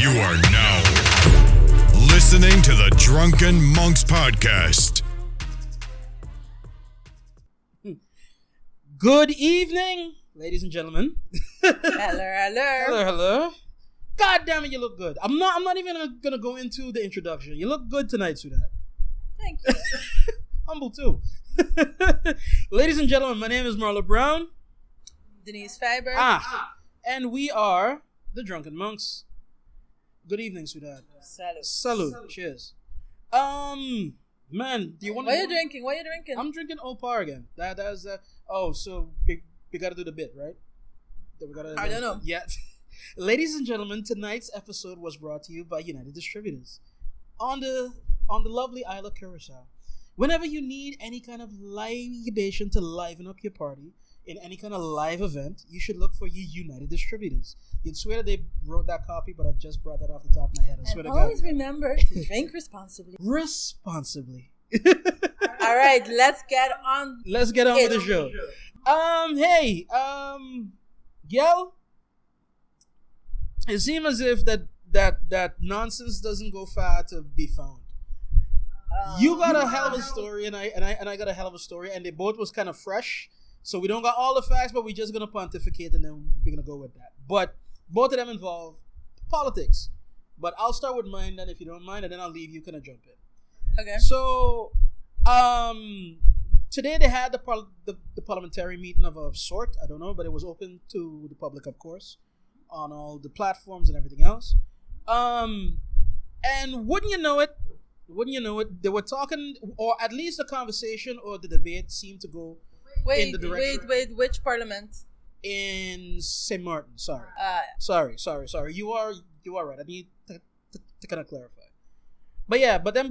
You are now listening to the Drunken Monks Podcast. Good evening, ladies and gentlemen. Hello. God damn it, you look good. I'm not even gonna go into the introduction. You look good tonight, Sudhat. Thank you. Humble too. Ladies and gentlemen, my name is Marla Brown. Denise Fiber. And we are the Drunken Monks. Good evening, Sudhat. Salud. Cheers. Man, do you want to... What are you drinking? I'm drinking Opar again. So we gotta do the bit, right? I don't know. Yeah. Ladies and gentlemen, tonight's episode was brought to you by United Distributors on the lovely Isle of Curacao. Whenever you need any kind of libation to liven up your party in any kind of live event, you should look for your United Distributors. You'd swear that they wrote that copy, but I just brought that off the top of my head. I swear to God. Always remember to drink responsibly. Responsibly. All right, let's get on. Let's get on with the show. Gel. It seems as if that nonsense doesn't go far to be found. You got a hell of a story, and I got a hell of a story, and they both was kind of fresh. So we don't got all the facts, but we're just gonna pontificate, and then we're gonna go with that. But both of them involve politics. But I'll start with mine, then if you don't mind, and then I'll leave you kind of jump in. Okay. So, today they had the parliamentary meeting of a sort. I don't know, but it was open to the public, of course, on all the platforms and everything else. And wouldn't you know it, they were talking, or at least the conversation or the debate seemed to go in the direction. Wait, which parliament? In St. Martin, sorry. Sorry. You are right. I need to kind of clarify. But then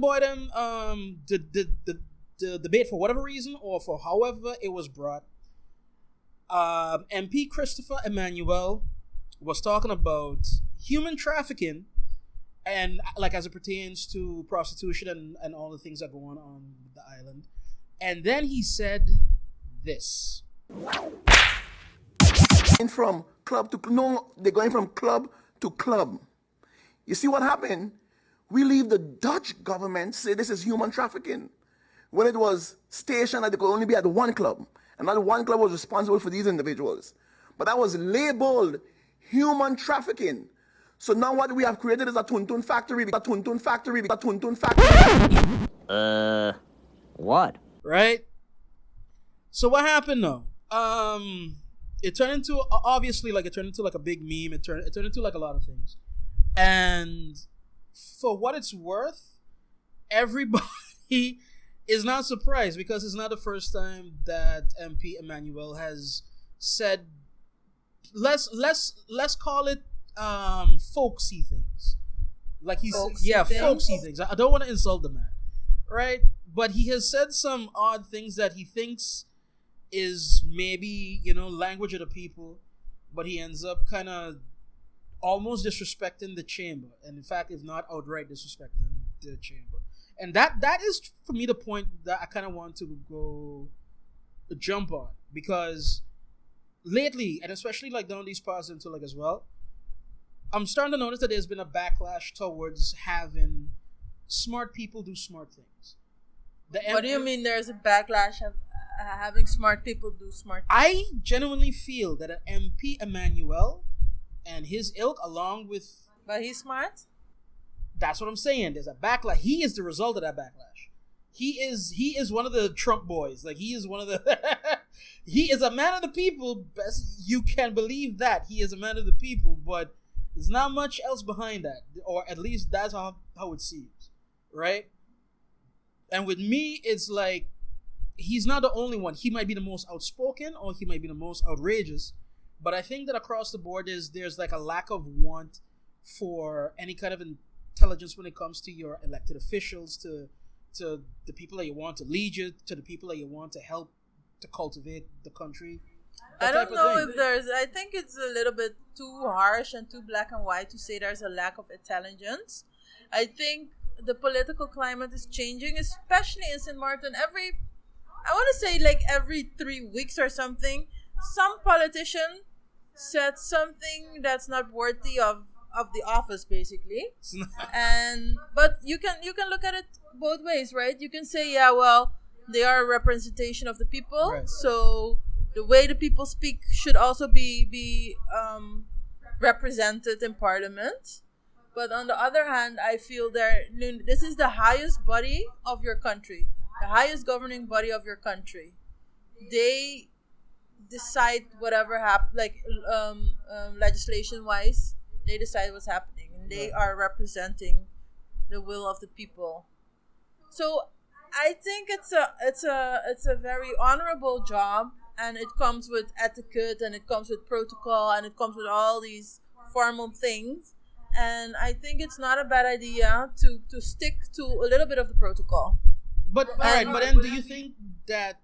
the debate, for whatever reason or for however it was brought, MP Christopher Emmanuel was talking about human trafficking and like as it pertains to prostitution and all the things that go on the island. And then he said this. They're going from club to club. You see what happened? We leave the Dutch government say this is human trafficking. When it was stationed that they could only be at one club. And that one club was responsible for these individuals. But that was labeled human trafficking. So now what we have created is a Tun Tun Factory. A Tun Tun Factory. A Tun Tun Factory. What? Right? So what happened though? It turned into like a big meme. It turned into like a lot of things. And for what it's worth, everybody is not surprised because it's not the first time that MP Emmanuel has said let's call it folksy things. Like folksy things. I don't want to insult the man, right? But he has said some odd things that he thinks is maybe, language of the people, but he ends up kind of almost disrespecting the chamber, and in fact, if not outright disrespecting the chamber. And that is, for me, the point that I kind of want to go jump on, because lately, and especially like down these parts into like as well, I'm starting to notice that there's been a backlash towards having smart people do smart things. What do you mean there's a backlash of having smart people do smart things? I genuinely feel that an MP Emmanuel and his ilk, along with... But he's smart? That's what I'm saying. There's a backlash. He is the result of that backlash. He is one of the Trump boys. Like, he is one of the... He is a man of the people. Best you can believe that. He is a man of the people, but there's not much else behind that. Or at least that's how it seems. Right? And with me, it's like, he's not the only one. He might be the most outspoken or he might be the most outrageous. But I think that across the board there's like a lack of want for any kind of intelligence when it comes to your elected officials, to the people that you want to lead you, to the people that you want to help to cultivate the country. I don't know if I think it's a little bit too harsh and too black and white to say there's a lack of intelligence. I think the political climate is changing, especially in St. Martin. I want to say like every 3 weeks or something, some politician said something that's not worthy of of the office, basically. But you can look at it both ways, right? You can say, yeah, well, they are a representation of the people, Right. so the way the people speak should also be represented in Parliament. But on the other hand, I feel this is the highest body of your country, the highest governing body of your country. They decide whatever happens, like legislation wise, they decide what's happening, and they are representing the will of the people. So I think it's a very honorable job, and it comes with etiquette, and it comes with protocol, and it comes with all these formal things. And I think it's not a bad idea to stick to a little bit of the protocol. But all right, but then do you think that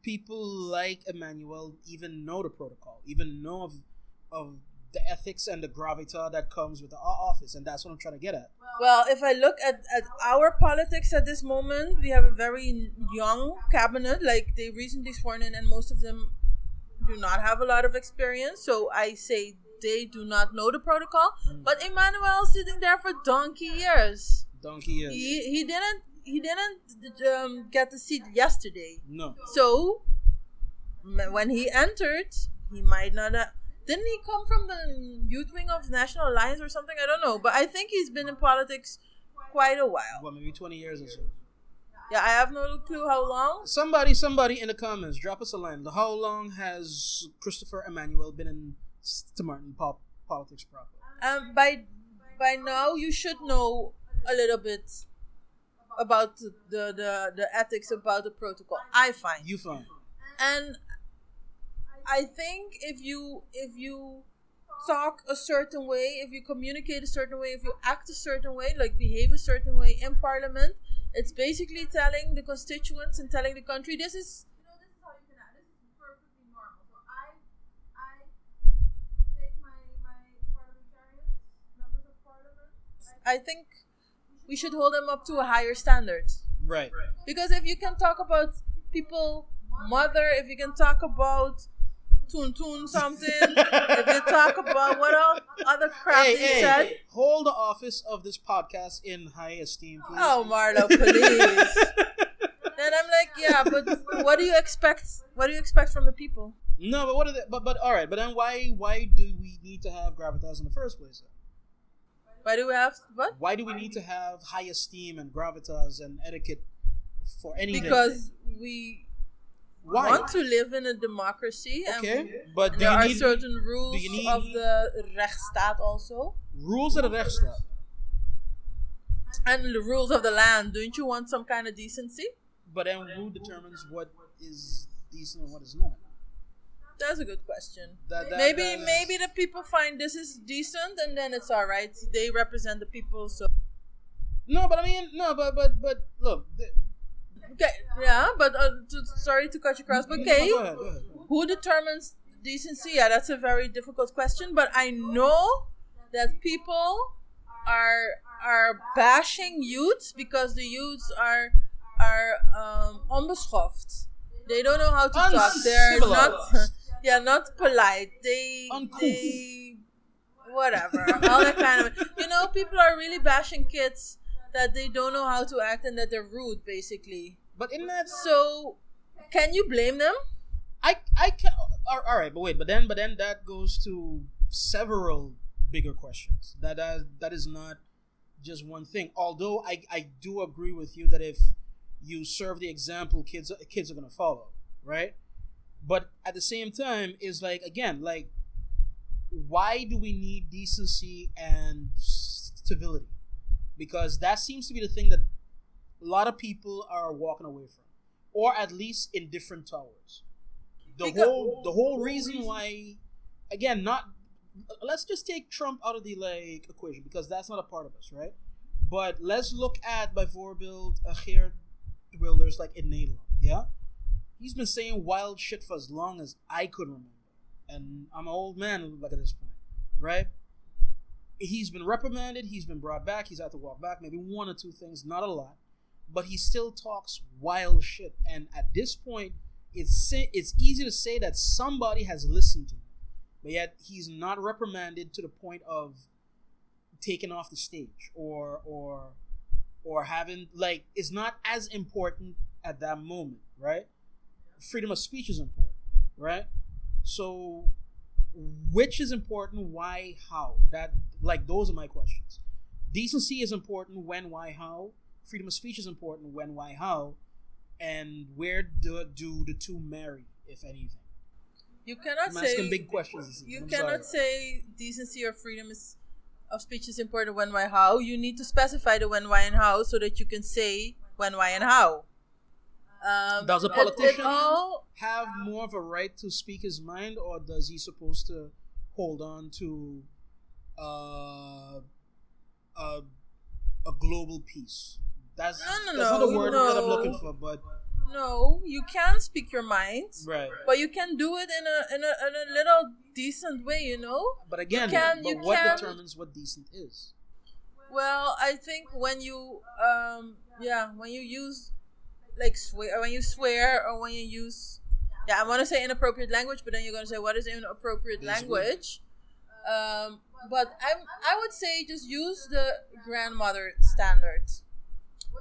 people like Emmanuel even know the protocol, even know of the ethics and the gravitas that comes with the office? And that's what I'm trying to get at. Well, if I look at our politics at this moment, we have a very young cabinet. Like, they recently sworn in, and most of them do not have a lot of experience. So I say they do not know the protocol. But Emmanuel is sitting there for donkey years. He didn't get the seat yesterday. No. So when he entered, he might not have. Didn't he come from the youth wing of National Alliance or something? I don't know. But I think he's been in politics quite a while. Well, maybe 20 years or so. Yeah, I have no clue how long. Somebody in the comments, drop us a line. How long has Christopher Emmanuel been in St. Martin politics proper? By now, you should know a little bit about the ethics, about the protocol. I find. You find. And I think if you talk a certain way, if you communicate a certain way, if you act a certain way, like behave a certain way in Parliament, it's basically telling the constituents and telling the country, this is how you can act. This is perfectly normal. So I take my parliamentarians, members of Parliament, I think we should hold them up to a higher standard. Right. Because if you can talk about people, mother, if you can talk about Tun Tun something, if you talk about what else, other crap they said. Hold the office of this podcast in high esteem, please. Oh, Marlo, please. Then I'm like, yeah, but what do you expect? What do you expect from the people? No, but what are they? But all right. But then why do we need to have gravitas in the first place? Why do we have what? Why do we need to have high esteem and gravitas and etiquette for anything? Because we want to live in a democracy. Okay, and but there are certain rules of the rechtsstaat also. Rules of the rechtsstaat. And the rules of the land. Don't you want some kind of decency? But then who determines what is decent and what is not? That's a good question. Maybe the people find this is decent, and then it's all right. They represent the people, so. No, but look. Okay, yeah, but sorry to cut you across, but okay. Go ahead. Who determines decency? Yeah, that's a very difficult question, but I know that people are bashing youths because the youths are onbeschoft. They don't know how to talk. They're not polite. They whatever. All that kind of, people are really bashing kids that they don't know how to act and that they're rude, basically. But in that, so can you blame them? I can. All right, but then that goes to several bigger questions. That is not just one thing. Although I do agree with you that if you serve the example, kids are gonna follow, right? But at the same time, is like, again, like, why do we need decency and civility? Because that seems to be the thing that a lot of people are walking away from, or at least in different towers. The whole reason why, again, let's just take Trump out of the equation, because that's not a part of us, right? But let's look at bijvoorbeeld Geert Wilders, like in Nederland, yeah? He's been saying wild shit for as long as I could remember. And I'm an old man, like, at this point, right? He's been reprimanded, he's been brought back, he's had to walk back, maybe one or two things, not a lot. But he still talks wild shit. And at this point, it's easy to say that somebody has listened to him. But yet, he's not reprimanded to the point of taken off the stage or having like is not as important at that moment, right? Freedom of speech is important, right? So which is important, why, how? That like those are my questions. Decency is important, when, why, how. Freedom of speech is important, when, why, how. And where do the two marry, if anything? You cannot I'm say asking big questions. You I'm cannot sorry. say decency or freedom of speech is important, when, why, how. You need to specify the when, why, and how so that you can say when, why, and how. Does a politician all, have more of a right to speak his mind, or does he supposed to hold on to a global peace? That's not a word that I'm looking for, but no, you can speak your mind, right. but you can do it in a little decent way, you know. But again, what determines what decent is? Well, I think when you when you use like swear, when you swear, or when you use I want to say inappropriate language, but then you're going to say what is inappropriate language? But I would say just use the grandmother standard.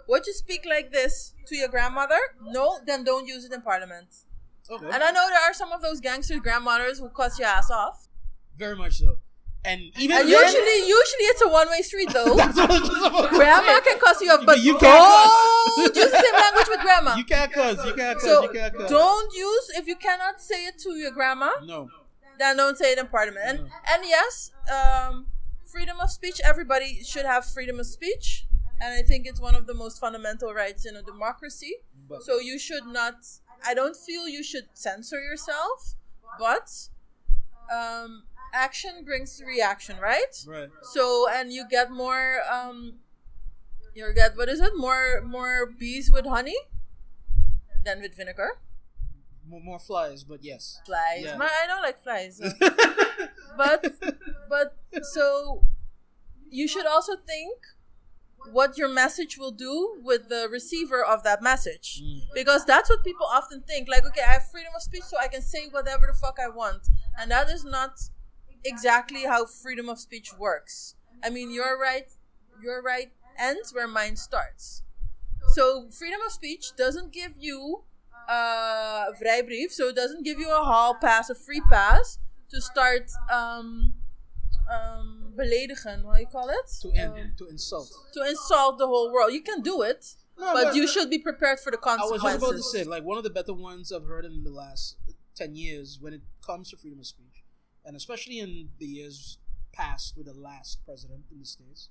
Would you speak like this to your grandmother? No, then don't use it in parliament. Okay. And I know there are some of those gangster grandmothers who cuss your ass off. Very much so. And even and usually it's a one-way street though. That's what I was just about to Grandma say. can cuss you off, but you can't don't use the same language with grandma. You can't cuss. You can't cuss. So you can't cuss. don't use, if you cannot say it to your grandma, No. then don't say it in parliament. And No. and yes, freedom of speech. Everybody should have freedom of speech, and I think it's one of the most fundamental rights in a democracy. But, So you should not. I don't feel you should censor yourself, but action brings reaction, right? right. So and you get more. You get, what is it? More bees with honey than with vinegar. More flies, but yes. Flies. Yeah. I don't like flies. But so you should also think what your message will do with the receiver of that message. Because that's what people often think. Like, okay, I have freedom of speech, so I can say whatever the fuck I want. And that is not exactly how freedom of speech works. I mean, your right ends where mine starts. So freedom of speech doesn't give you vrijbrief, so it doesn't give you a hall pass, a free pass to start beledigen, what do you call it? To insult. To insult the whole world. You can do it, No, but you should be prepared for the I was consequences. just about to say, like, one of the better ones I've heard in the last 10 years when it comes to freedom of speech, and especially in the years past with the last president in the States,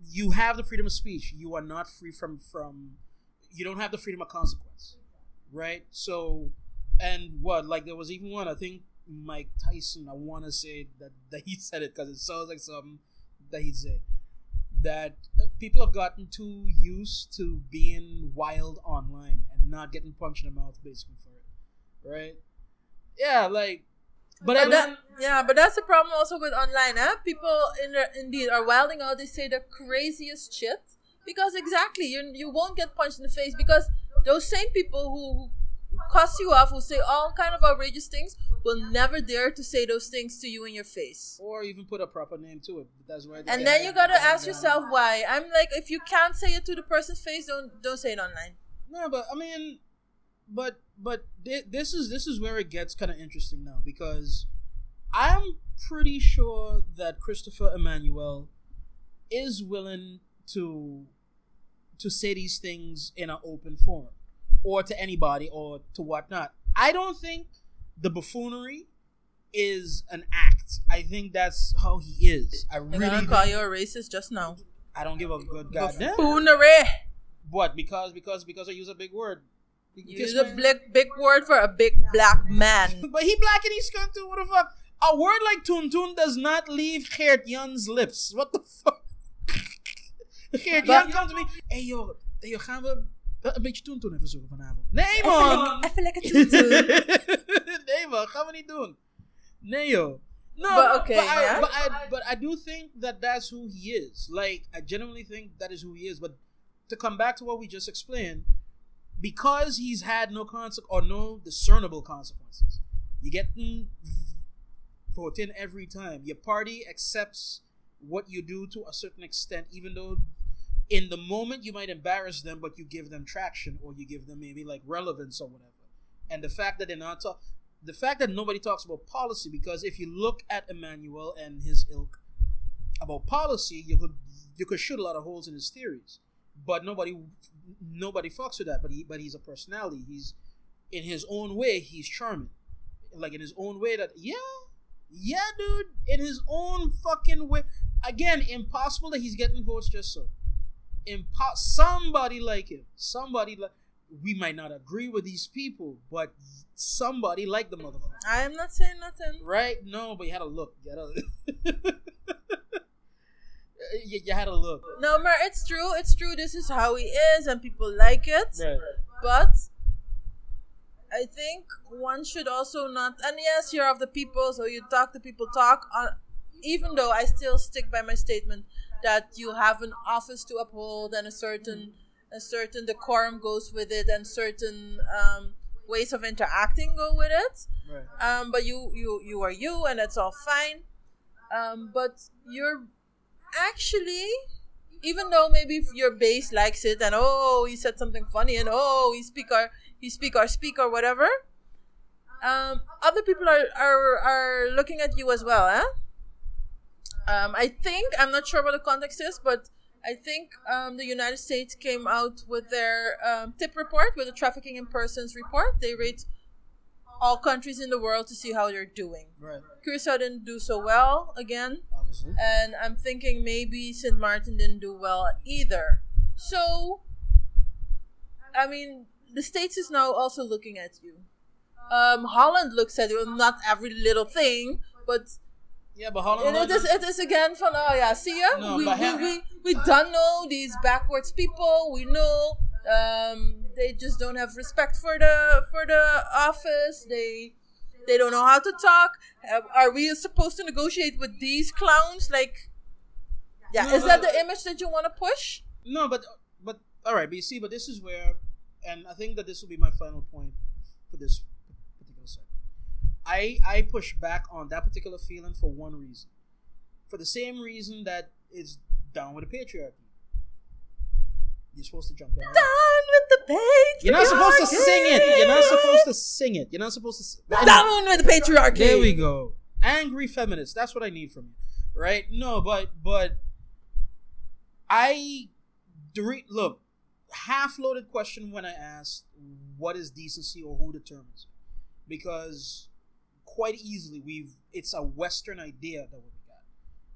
you have the freedom of speech. You are not free from you don't have the freedom of consequence, right? So, and what, like, there was even one, I think Mike Tyson, I want to say that he said it because it sounds like something that he'd say, that people have gotten too used to being wild online and not getting punched in the mouth basically for it, right? Yeah, like, but that's the problem also with online. People indeed are wilding out. They say the craziest shit because exactly you won't get punched in the face because those same people who cuss you off, who say all kind of outrageous things, will never dare to say those things to you in your face, or even put a proper name to it. That's why. And then you gotta ask yourself why. I'm like, if you can't say it to the person's face, don't say it online. No, but I mean, but this is where it gets kind of interesting now, because I'm pretty sure that Christopher Emmanuel is willing to say these things in an open forum, or to anybody, or to whatnot. I don't think the buffoonery is an act. I think that's how he is. I really gonna call you a racist just now. I don't give a good goddamn. Buffoonery. What? Because I use a big word. You use a big word for a big black man. But he black and he's cunt too. What the fuck? A word like Tun Tun does not leave Geert Jan's lips. What the fuck? Geert Jan comes to me. Hey yo, gaan we een beetje Tun Tun even zoeken vanavond? Nee man! Even lekker Tun Tun. Nee man, gaan we niet doen. Nee joh. No, but okay, but I do think that that's who he is. Like, I genuinely think that is who he is. But to come back to what we just explained, because he's had no discernible consequences, you get vote in every time. Your party accepts what you do to a certain extent, even though in the moment you might embarrass them, but you give them traction, or you give them maybe like relevance or whatever. And the fact that the fact that nobody talks about policy, because if you look at Emmanuel and his ilk about policy, you could shoot a lot of holes in his theories, but nobody fucks with that. But he's a personality. He's in his own way. He's charming, like in his own way. That yeah, dude, in his own fucking way. Again, impossible that he's getting votes just so. Somebody like him. We might not agree with these people, but somebody like the motherfucker. I am not saying nothing. Right? No, but you had to look. You had to look. No, Mer, it's true. This is how he is, and people like it. Right. But I think one should also not. And yes, you're of the people, so you talk to people. Even though I still stick by my statement that you have an office to uphold, and a certain decorum goes with it, and certain ways of interacting go with it. Right. But you are you, and that's all fine. But you're actually, even though maybe if your base likes it, and he said something funny, and he speak or whatever, other people are looking at you as well, eh? I think, I'm not sure what the context is, but I think the United States came out with their tip report, with the trafficking in persons report. They rate all countries in the world to see how they're doing. Right. Curacao didn't do so well again. Obviously. And I'm thinking maybe St. Martin didn't do well either. So, I mean, the States is now also looking at you. Holland looks at you, not every little thing, but yeah, but Holland. It is again from see ya. No, we don't know these backwards people. We know they just don't have respect for the office. They don't know how to talk. Are we supposed to negotiate with these clowns? Like, is that the image that you want to push? No, but all right. But you see, but this is where, and I think that this will be my final point for this particular segment. I push back on that particular feeling for one reason. For the same reason that is down with the patriarchy. You're supposed to jump in. Down with the patriarchy. You're not supposed to sing it. You're not supposed to sing it. You're not supposed to down with the patriarchy. There we go. Angry feminist. That's what I need from you. Right? No, but look, half-loaded question when I asked what is decency or who determines it. Because quite easily it's a Western idea that we got.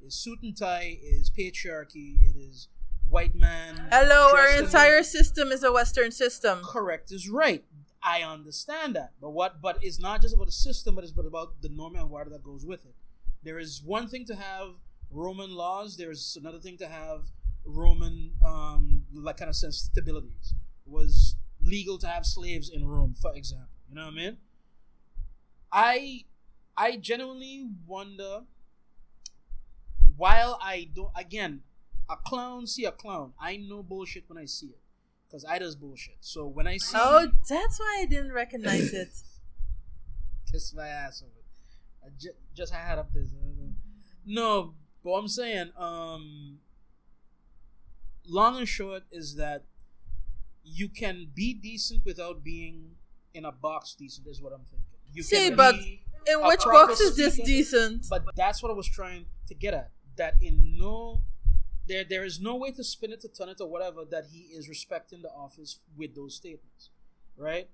It's suit and tie, is patriarchy, it is white man. Hello, our entire system is a Western system. Correct is right. I understand that. But it's not just about the system, but it's about the norm and order that goes with it. There is one thing to have Roman laws, there's another thing to have Roman like kind of sensibilities. It was legal to have slaves in Rome, for example. You know what I mean? I genuinely wonder, while I don't, again, a clown see a clown. I know bullshit when I see it, because I does bullshit. So when I see, that's why I didn't recognize it. Kiss my ass over it. I just had up this. No, but what I'm saying, long and short is that you can be decent without being in a box decent, is what I'm thinking. You see, but in which box is this decent? But that's what I was trying to get at. That there is no way to spin it, to turn it, or whatever, that he is respecting the office with those statements, right?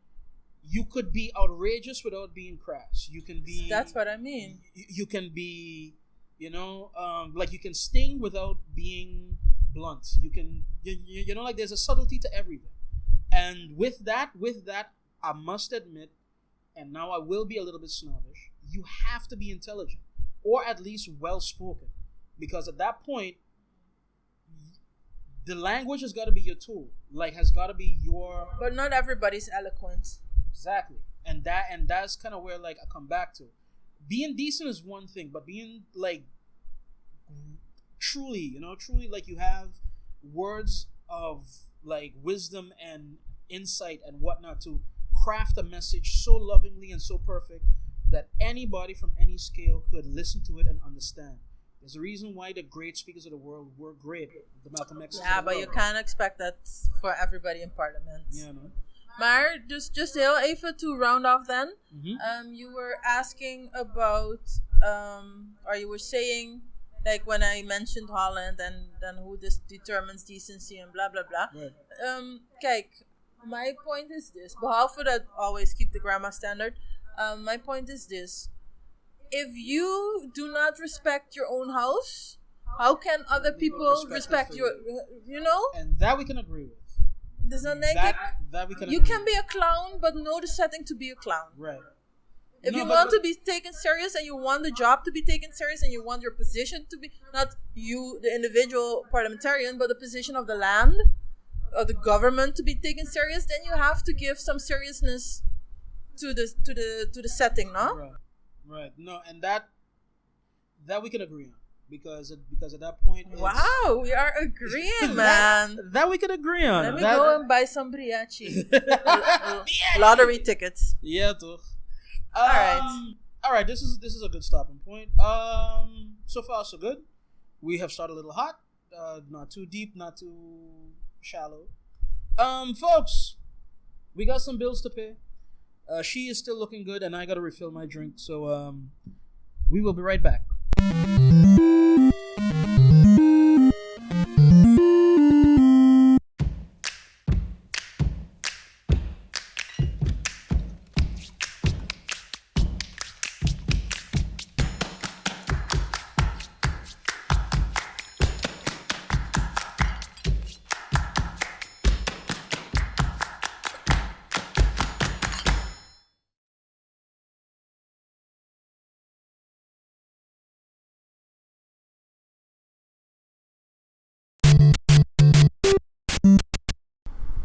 You could be outrageous without being crass. You can be. That's what I mean. You can be, like you can sting without being blunt. You can, like there's a subtlety to everything, and with that, I must admit. And now I will be a little bit snobbish. You have to be intelligent, or at least well-spoken, because at that point, the language has got to be your tool. Like, has got to be your. But not everybody's eloquent. Exactly, and that's kind of where like I come back to. Being decent is one thing, but being like truly like you have words of like wisdom and insight and whatnot to craft a message so lovingly and so perfect that anybody from any scale could listen to it and understand. There's a reason why the great speakers of the world were great. The Malcolm X's. Yeah, but you can't expect that for everybody in Parliament. Yeah, no. Maar just heel even to round off then. Mm-hmm. You were asking about, or you were saying, like when I mentioned Holland and then who determines decency and blah blah blah. Right. Kijk, my point is this. Behalve that, always keep the grammar standard. My point is this. If you do not respect your own house, how can other people respect your, you know? And that we can agree with. There's no negative. That we can You agree can be a clown, but know the setting to be a clown. Right. If No, you but- want to be taken serious and you want the job to be taken serious and you want your position to be, not you, the individual parliamentarian, but the position of the land or the government to be taken serious, then you have to give some seriousness to the setting, no? Right. Right. No, and that we can agree on. Because at that point, Wow, we are agreeing, man. that we can agree on. Let me go and buy some briachi. Lottery tickets. Yeah, toch. All right. This is a good stopping point. So far so good. We have started a little hot. Not too deep, not too shallow. Folks, we got some bills to pay. She is still looking good, and I gotta refill my drink. So we will be right back.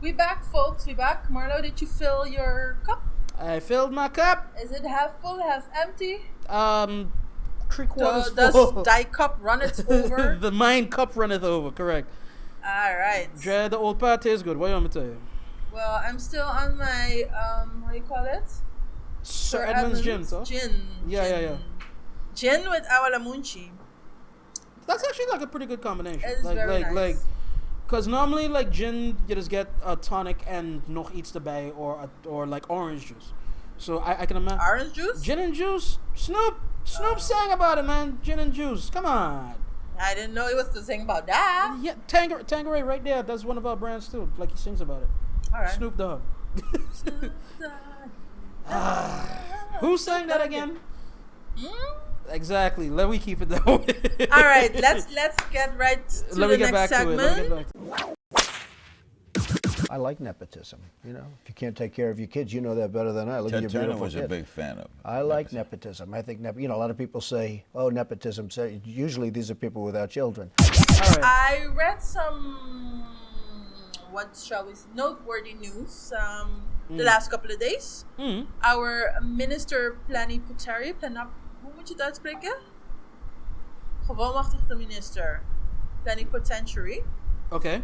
We back, folks. We back. Marlo, did you fill your cup? I filled my cup. Is it half full, half empty? 3/4 Does full. thy cup runneth over? The mine cup runneth over. Correct. All right. Dre, the old part tastes good. What do you want me to tell you? Well, I'm still on my how do you call it? Sir Edmund's gin, so? Gin. Yeah. Gin with awalamunchi. That's actually like a pretty good combination. It's very nice. Because normally like gin, you just get a tonic and nog iets erbij or like orange juice. So I can imagine. Orange juice? Gin and juice? Snoop sang about it, man. Gin and juice. Come on. I didn't know he was to sing about that. Yeah, Tanqueray right there. That's one of our brands too. Like he sings about it. All right. Snoop Dogg. Who sang that again? Exactly. Let me keep it that way. All right, let's get right to the next segment. I like nepotism. You know, if you can't take care of your kids, you know that better than I. Look at your Turner beautiful was kids. a big fan of. I like nepotism. I think a lot of people say, "Oh, nepotism." Say usually these are people without children. All right. I read some, what shall we say, noteworthy news the last couple of days. Our minister plenipotentiary, hoe moet je het uitspreken? Gewoonmachtigde minister plenipotentiary. Okay.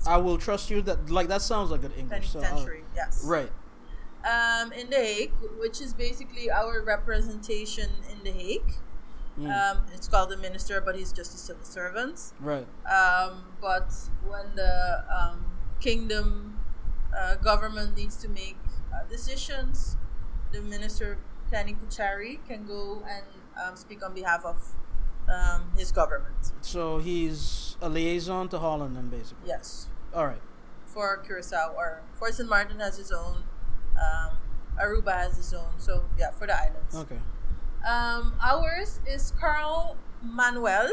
I will trust you. That sounds like good English. Plenipotentiary, yes. Right. In The Hague, which is basically our representation in The Hague. It's called the minister, but he's just a civil servant. Right. But when the kingdom government needs to make decisions, the minister plenipotentiary can go and speak on behalf of his government. So he's a liaison to Holland, then, basically. Yes. All right. For Curacao, or for St. Martin has his own, Aruba has his own. So yeah, for the islands. Okay. Ours is Carl Manuel,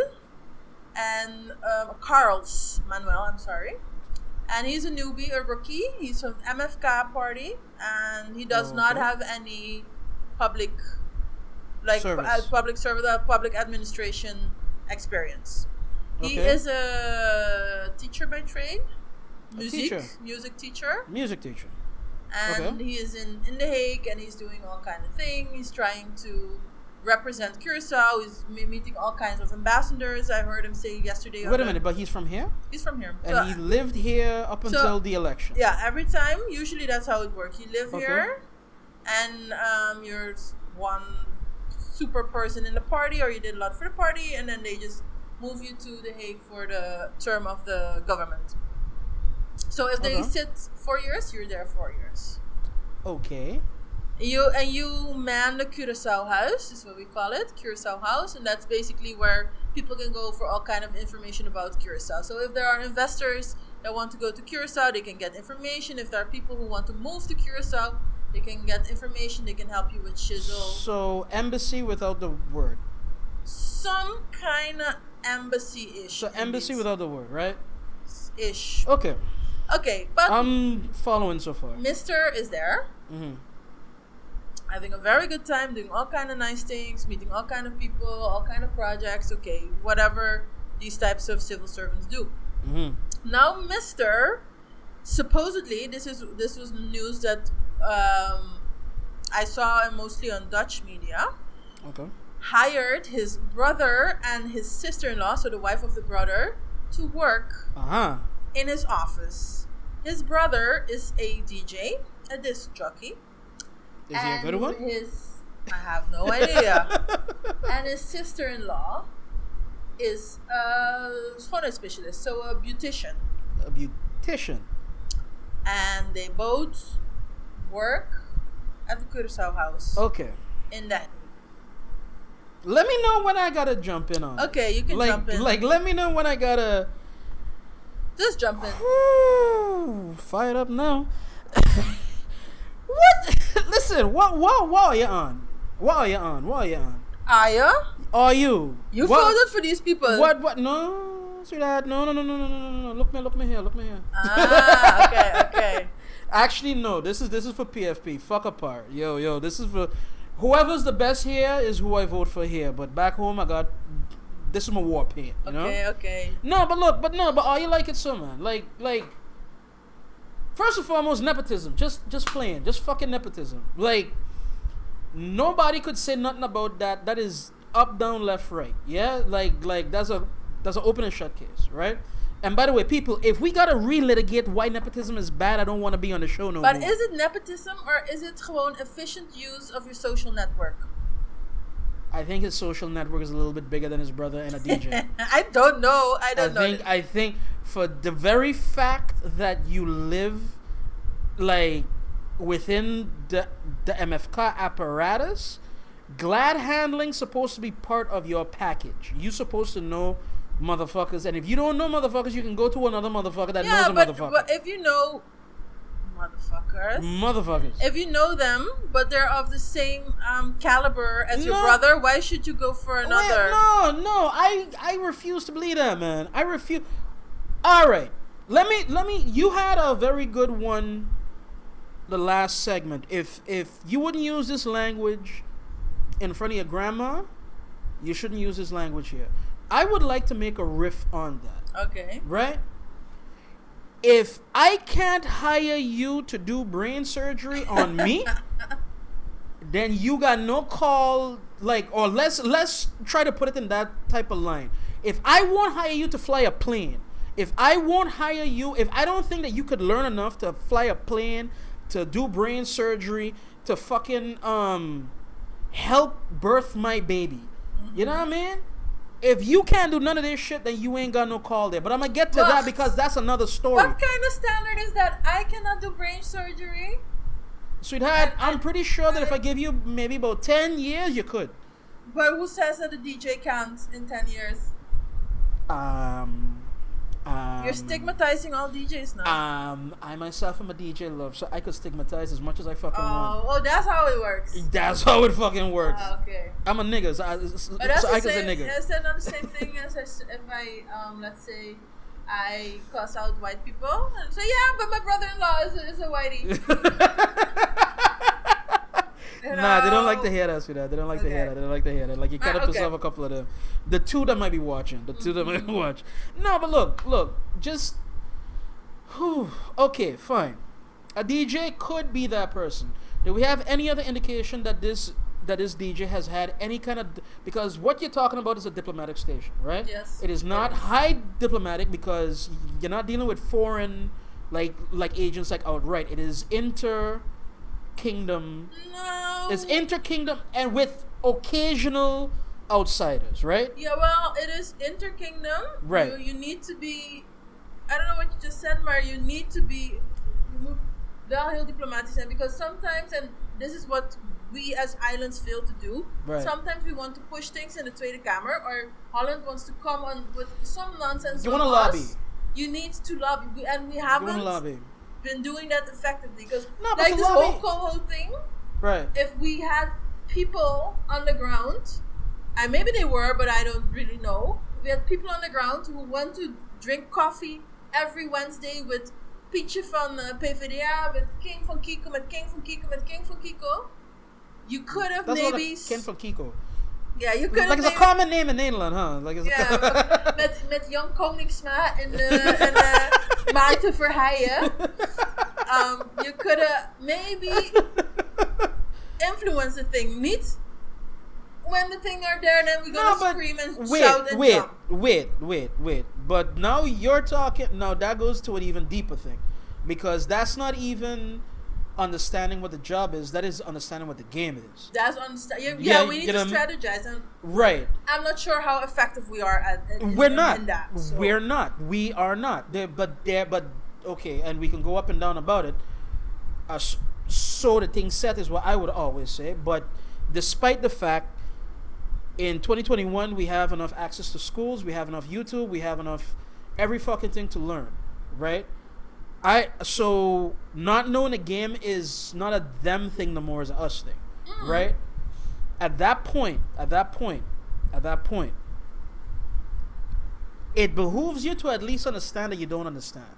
and Carl's Manuel. I'm sorry, and he's a newbie, a rookie. He's from MFK party, and he does not have any public, public service, public administration experience. He is a teacher by trade, music teacher. And he is in The Hague, and he's doing all kind of things. He's trying to represent Curacao. He's meeting all kinds of ambassadors. I heard him say yesterday. Wait a minute, but he's from here? He's from here. And he lived here up until the election? Yeah, every time. Usually that's how it works. You live here, and you're one super person in the party, or you did a lot for the party, and then they just move you to The Hague for the term of the government. So if they sit 4 years, you're there 4 years. Okay. You man the Curacao House, is what we call it, Curacao House, and that's basically where people can go for all kind of information about Curacao. So if there are investors that want to go to Curacao, they can get information. If there are people who want to move to Curacao, they can get information. They can help you with shizzle. So embassy without the word. Some kind of embassy-ish. So embassy without the word, right? Ish. Okay. Okay, but I'm following so far. Mr. is there. Mm-hmm. Having a very good time, doing all kind of nice things, meeting all kind of people, all kind of projects. Okay, whatever these types of civil servants do. Mm-hmm. Now, Mr. supposedly, this was the news that I saw mostly on Dutch media. Okay. Hired his brother and his sister-in-law, so the wife of the brother, to work in his office. His brother is a DJ, a disc jockey. Is he a good one? I have no idea. And his sister-in-law is a schoonheidsspecialist, so a beautician. A beautician. And they both work at the Curacao House. Okay. In that. Let me know when I gotta jump in on. Okay, you can jump in. Let me know when I gotta. Just jump in. Woo, fired up now. What? Listen, what are you on? What are you on? Are you? Are you? You voted for these people. What? No, sweetheart. No. Look me here. Okay. Actually, no. This is for PFP. Fuck apart. Yo. This is for whoever's the best here is who I vote for here. But back home, this is my war paint. You know? Okay. No, but are you like it so, man? Like. First and foremost, nepotism. Just playing. Just fucking nepotism. Like, nobody could say nothing about that. That is up, down, left, right. Yeah? Like that's an open and shut case, right? And by the way, people, if we gotta relitigate why nepotism is bad, I don't want to be on the show no more. But is it nepotism or is it gewoon efficient use of your social network? I think his social network is a little bit bigger than his brother and a DJ. I don't know. I think for the very fact that you live like within the MFK apparatus, glad handling supposed to be part of your package. You supposed to know motherfuckers, and if you don't know motherfuckers, you can go to another motherfucker that knows a motherfucker. But if you know motherfuckers, if you know them, but they're of the same caliber as your brother, why should you go for another? Wait, no, I refuse to believe that, man. I refuse. All right, let me. You had a very good one. The last segment. If you wouldn't use this language in front of your grandma, you shouldn't use this language here. I would like to make a riff on that. Okay. Right? If I can't hire you to do brain surgery on me, then you got no call, or let's try to put it in that type of line. If I won't hire you to fly a plane, if I won't hire you, if I don't think that you could learn enough to fly a plane, to do brain surgery, to fucking help birth my baby. You know what I mean? If you can't do none of this shit, then you ain't got no call there. But I'm gonna get to that because that's another story. What kind of standard is that? I cannot do brain surgery? Sweetheart, I'm pretty sure that if I give you maybe about 10 years, you could. But who says that the DJ can't in 10 years? You're stigmatizing all DJs now. I myself am a DJ, love, so I could stigmatize as much as I fucking want. Oh, that's how it works. That's how it fucking works. Okay. I'm a nigga, so I can say nigga. That's not the same thing as if I, let's say, I cuss out white people and say, yeah, but my brother-in-law is a whitey. Nah, they don't like to hear that, sweetheart. They don't like to hear that. Like, you cut up yourself a couple of them. The two that might be watching. No, but look. Just... okay, fine. A DJ could be that person. Do we have any other indication that this DJ has had any kind of... Because what you're talking about is a diplomatic station, right? Yes. It is not high diplomatic because you're not dealing with foreign, like agents like outright. It is inter... kingdom. No, It's inter-kingdom and with occasional outsiders, right? Yeah, well, it is inter-kingdom. Right. You need to be, I don't know what you just said, maar you need to be wel heel diplomatisch zijn, because sometimes, and this is what we as islands fail to do, right. Sometimes we want to push things in the Tweede Kamer, or Holland wants to come on with some nonsense. You want to lobby. You need to lobby, and we haven't been doing that effectively, because like this whole Coho thing, right? If we had people on the ground, and maybe they were, but I don't really know. We had people on the ground who want to drink coffee every Wednesday with Pietje van PvdA, with King van Kiko, met King van Kiko, met King van Kiko. You could have That's maybe... King van Kiko. Yeah, you could have... Like it's a common name in Nederland, huh? Like it's met Jan Koningsma en Maarten Verheijen. You could have maybe influenced the thing. Niet when the thing are there, then we're gonna scream and shout and jump. Wait. But now you're talking. Now that goes to an even deeper thing, because that's not even understanding what the job is. That is understanding what the game is. That's Yeah, we need to strategize. And right. I'm not sure how effective we are at. We're not. In that, so. We're not. We are not. But okay, and we can go up and down about it. So the thing set is what I would always say. But despite the fact, in 2021 we have enough access to schools, we have enough YouTube, we have enough every fucking thing to learn, right? So not knowing the game is not a them thing no more, it's a us thing, right? At that point, it behooves you to at least understand that you don't understand.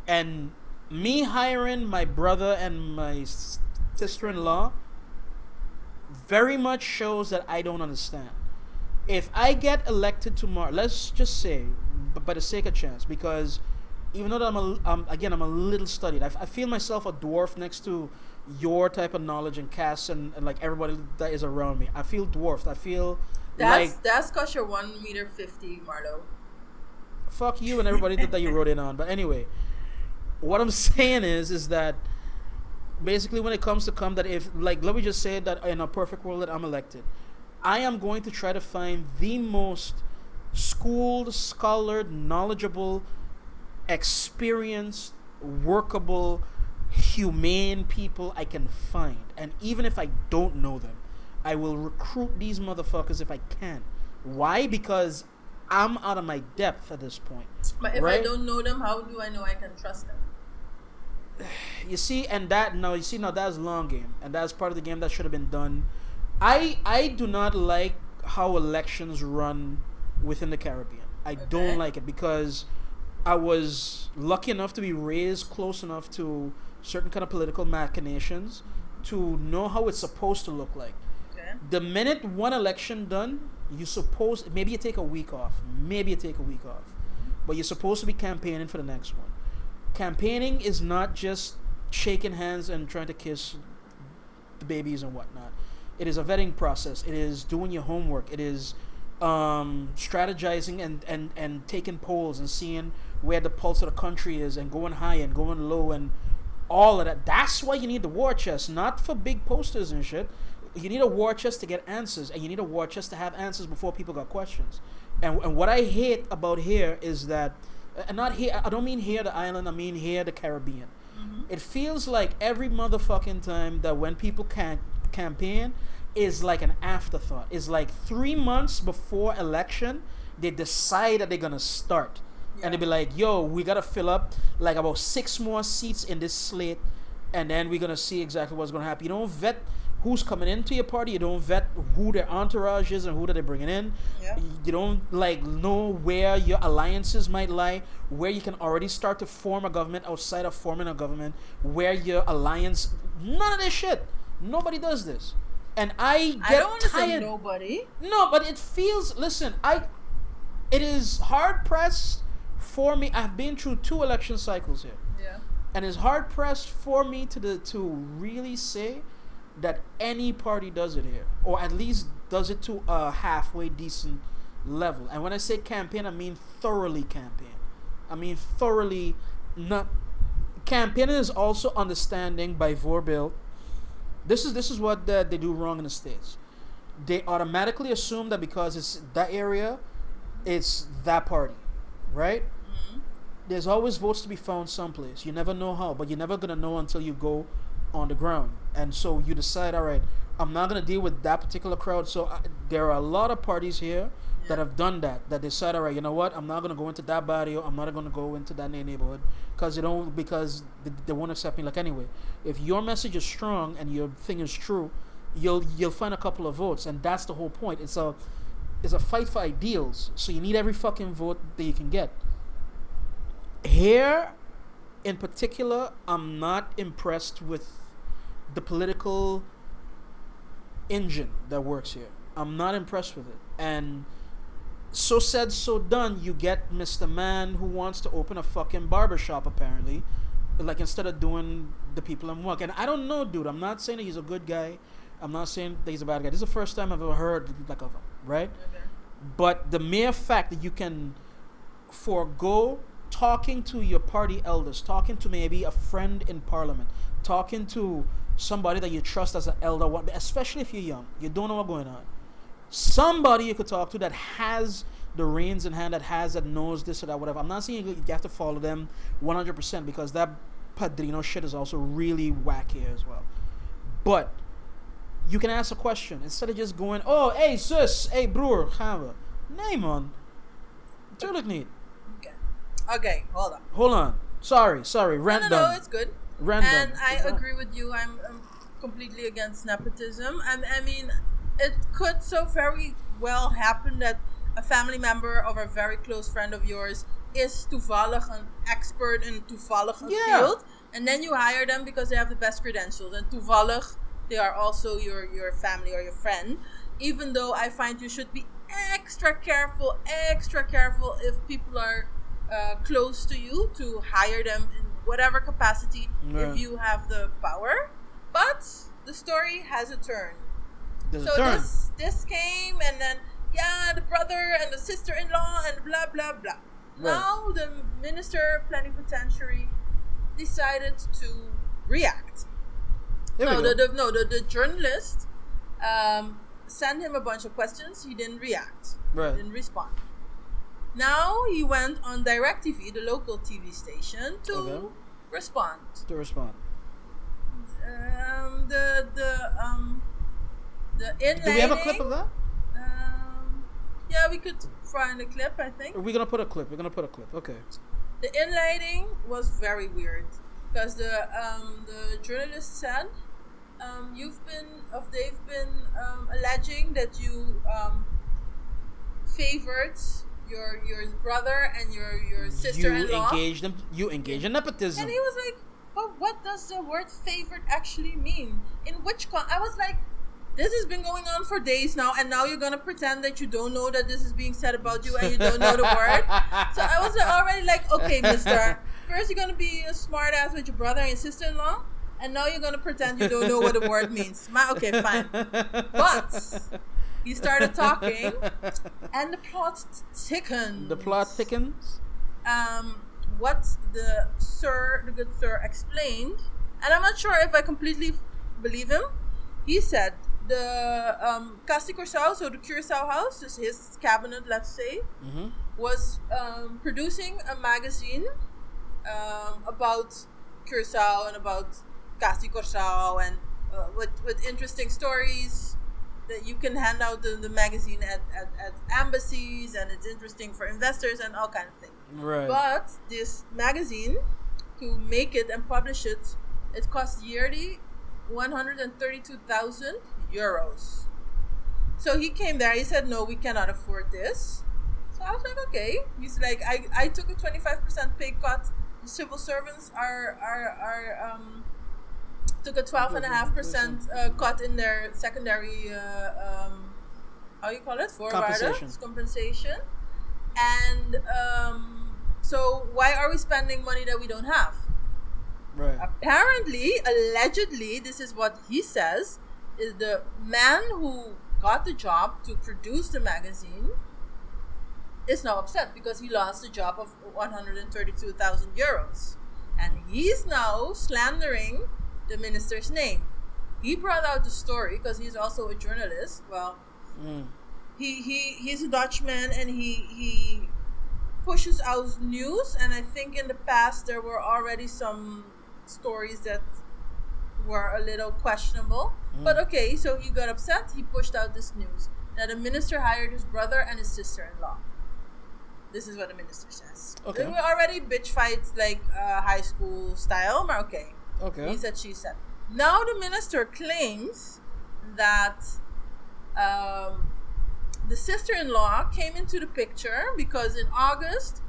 And me hiring my brother and my sister-in-law very much shows that I don't understand. If I get elected tomorrow, let's just say, by the sake of chance, because even though I'm a little studied, I feel myself a dwarf next to your type of knowledge and Cass and like everybody that is around me. I feel dwarfed. I feel that's cause you're 1.50 meters, Marlo. Fuck you and everybody that you wrote in on. But anyway, what I'm saying is that basically when it comes to that if, like, let me just say that in a perfect world that I'm elected, I am going to try to find the most schooled, scholared, knowledgeable, experienced, workable, humane people I can find. And even if I don't know them, I will recruit these motherfuckers if I can. Why? Because I'm out of my depth at this point. But if I don't know them, how do I know I can trust them? You see, now that's long game, and that's part of the game that should have been done. I do not like how elections run within the Caribbean. I don't like it because I was lucky enough to be raised close enough to certain kind of political machinations to know how it's supposed to look like. Okay. The minute one election done, maybe you take a week off, but you're supposed to be campaigning for the next one. Campaigning is not just shaking hands and trying to kiss the babies and whatnot. It is a vetting process. It is doing your homework. It is strategizing and taking polls and seeing where the pulse of the country is and going high and going low and all of that. That's why you need the war chest, not for big posters and shit. You need a war chest to get answers, and you need a war chest to have answers before people got questions. And what I hate about here is that, and not here, I don't mean here the island, I mean here the Caribbean. Mm-hmm. It feels like every motherfucking time that when people campaign is like an afterthought. It's like 3 months before election, they decide that they're gonna start. Yeah. And they be like, yo, we gotta fill up like about 6 more seats in this slate, and then we're gonna see exactly what's gonna happen. You don't vet who's coming into your party. You don't vet who their entourage is and who that they're bringing in. Yeah. You don't know where your alliances might lie, where you can already start to form a government outside of forming a government, where your alliance, none of this shit. Nobody does this. And I don't want to say nobody. No, but it feels, listen, it is hard pressed for me. I've been through 2 election cycles here. Yeah. And it's hard pressed for me to really say that any party does it here, or at least does it to a halfway decent level. And when I say campaign, I mean thoroughly campaign. I mean thoroughly not. Campaigning is also understanding by Vorbill This is what they do wrong in the States. They automatically assume that because it's that area, it's that party, right? Mm-hmm. There's always votes to be found someplace. You never know how, but you're never gonna know until you go on the ground. And so you decide, all right, I'm not gonna deal with that particular crowd. So there are a lot of parties here that have done that. That decide, all right, you know what? I'm not gonna go into that barrio. I'm not gonna go into that neighborhood because they won't accept me. Like anyway, if your message is strong and your thing is true, you'll find a couple of votes, and that's the whole point. It's a fight for ideals. So you need every fucking vote that you can get. Here, in particular, I'm not impressed with the political engine that works here. I'm not impressed with it. And so said, so done, you get Mr. Man who wants to open a fucking barbershop, apparently. Like, instead of doing the people in work. And I don't know, dude. I'm not saying that he's a good guy. I'm not saying that he's a bad guy. This is the first time I've ever heard like of him, right? Okay. But the mere fact that you can forego talking to your party elders, talking to maybe a friend in parliament, talking to somebody that you trust as an elder, especially if you're young, you don't know what's going on. Somebody you could talk to that has the reins in hand, that knows this or that, whatever. I'm not saying you have to follow them 100% because that padrino shit is also really wacky as well. But you can ask a question instead of just going, oh, hey, sis, hey, broer, gaan we. Nee, man. Tuurlijk niet. Okay, Hold on. Sorry. Rant no, done. it's good. Rant and done. I agree with you. I'm completely against nepotism. I mean, it could so very well happen that a family member of a very close friend of yours is toevallig an expert in toevallig a field, and then you hire them because they have the best credentials, and toevallig they are also your family or your friend. Even though I find you should be extra careful if people are close to you to hire them in whatever capacity if you have the power. But the story has a turn. This came, and then the brother and the sister-in-law and blah blah blah. Right. Now the minister plenipotentiary decided to react. The journalist sent him a bunch of questions. He didn't react. Right. He didn't respond. Now he went on DirecTV, the local TV station, to respond. To respond. The inlining. Do we have a clip of that? Yeah, we could find a clip, I think. We're gonna put a clip. Okay. The inlining was very weird because the journalist said, they've been alleging that you favored your brother and your sister-in-law. You engage in nepotism. And he was like, but what does the word favored actually mean? In which I was like, this has been going on for days now, and now you're gonna pretend that you don't know that this is being said about you and you don't know the word. So I was already like, okay, mister, first you're gonna be a smart ass with your brother and your sister-in-law, and now you're gonna pretend you don't know what the word means. Okay, fine. But he started talking, and the plot thickens. What the good sir explained, and I'm not sure if I completely believe him. He said the Casa Curacao, so the Curacao house, is his cabinet, let's say, was producing a magazine about Curacao and about Casa Curacao, and with interesting stories that you can hand out the magazine at embassies, and it's interesting for investors and all kind of things. Right. But this magazine, to make it and publish it, it costs yearly 132,000 euros. So he came there, he said, no, we cannot afford this. So I was like, okay. He's like, I took a 25% pay cut. The civil servants took a 12.5% cut in their secondary how you call it? Compensation. And so why are we spending money that we don't have? Right. Apparently, allegedly, this is what he says, is the man who got the job to produce the magazine is now upset because he lost the job of 132,000 euros. And he's now slandering the minister's name. he brought out the story because he's also a journalist. Well, he's a Dutchman, and he pushes out news. And I think in the past there were already some stories that were a little questionable. But okay, so he got upset. He pushed out this news that the minister hired his brother and his sister-in-law. This is what the minister says. Okay. There were already bitch fights like high school style, but okay. Okay. He said, she said. Now the minister claims that the sister-in-law came into the picture because in August,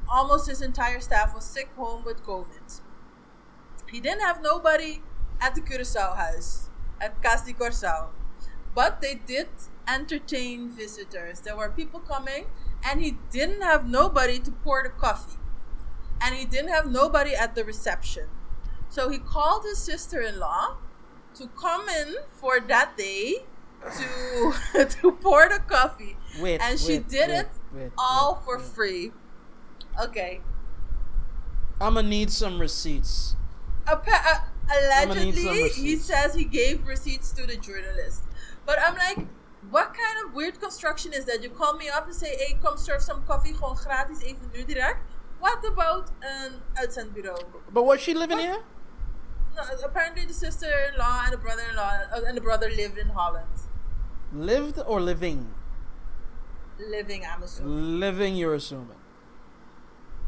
almost his entire staff was sick home with COVID. He didn't have nobody at the Curacao house, at Casa de Curacao. But they did entertain visitors. There were people coming, and he didn't have nobody to pour the coffee. And he didn't have nobody at the reception. So he called his sister-in-law to come in for that day to pour the coffee. And she did it all for free. Okay. I'm gonna need some receipts. Allegedly, he says he gave receipts to the journalist. But I'm like, what kind of weird construction is that? You call me up and say, hey, come serve some coffee, gewoon gratis, even nu direct. What about een uitzendbureau? But was she living here? No, apparently the sister-in-law and the brother-in-law and the brother lived in Holland. Lived or living? Living, I'm assuming. Living, you're assuming.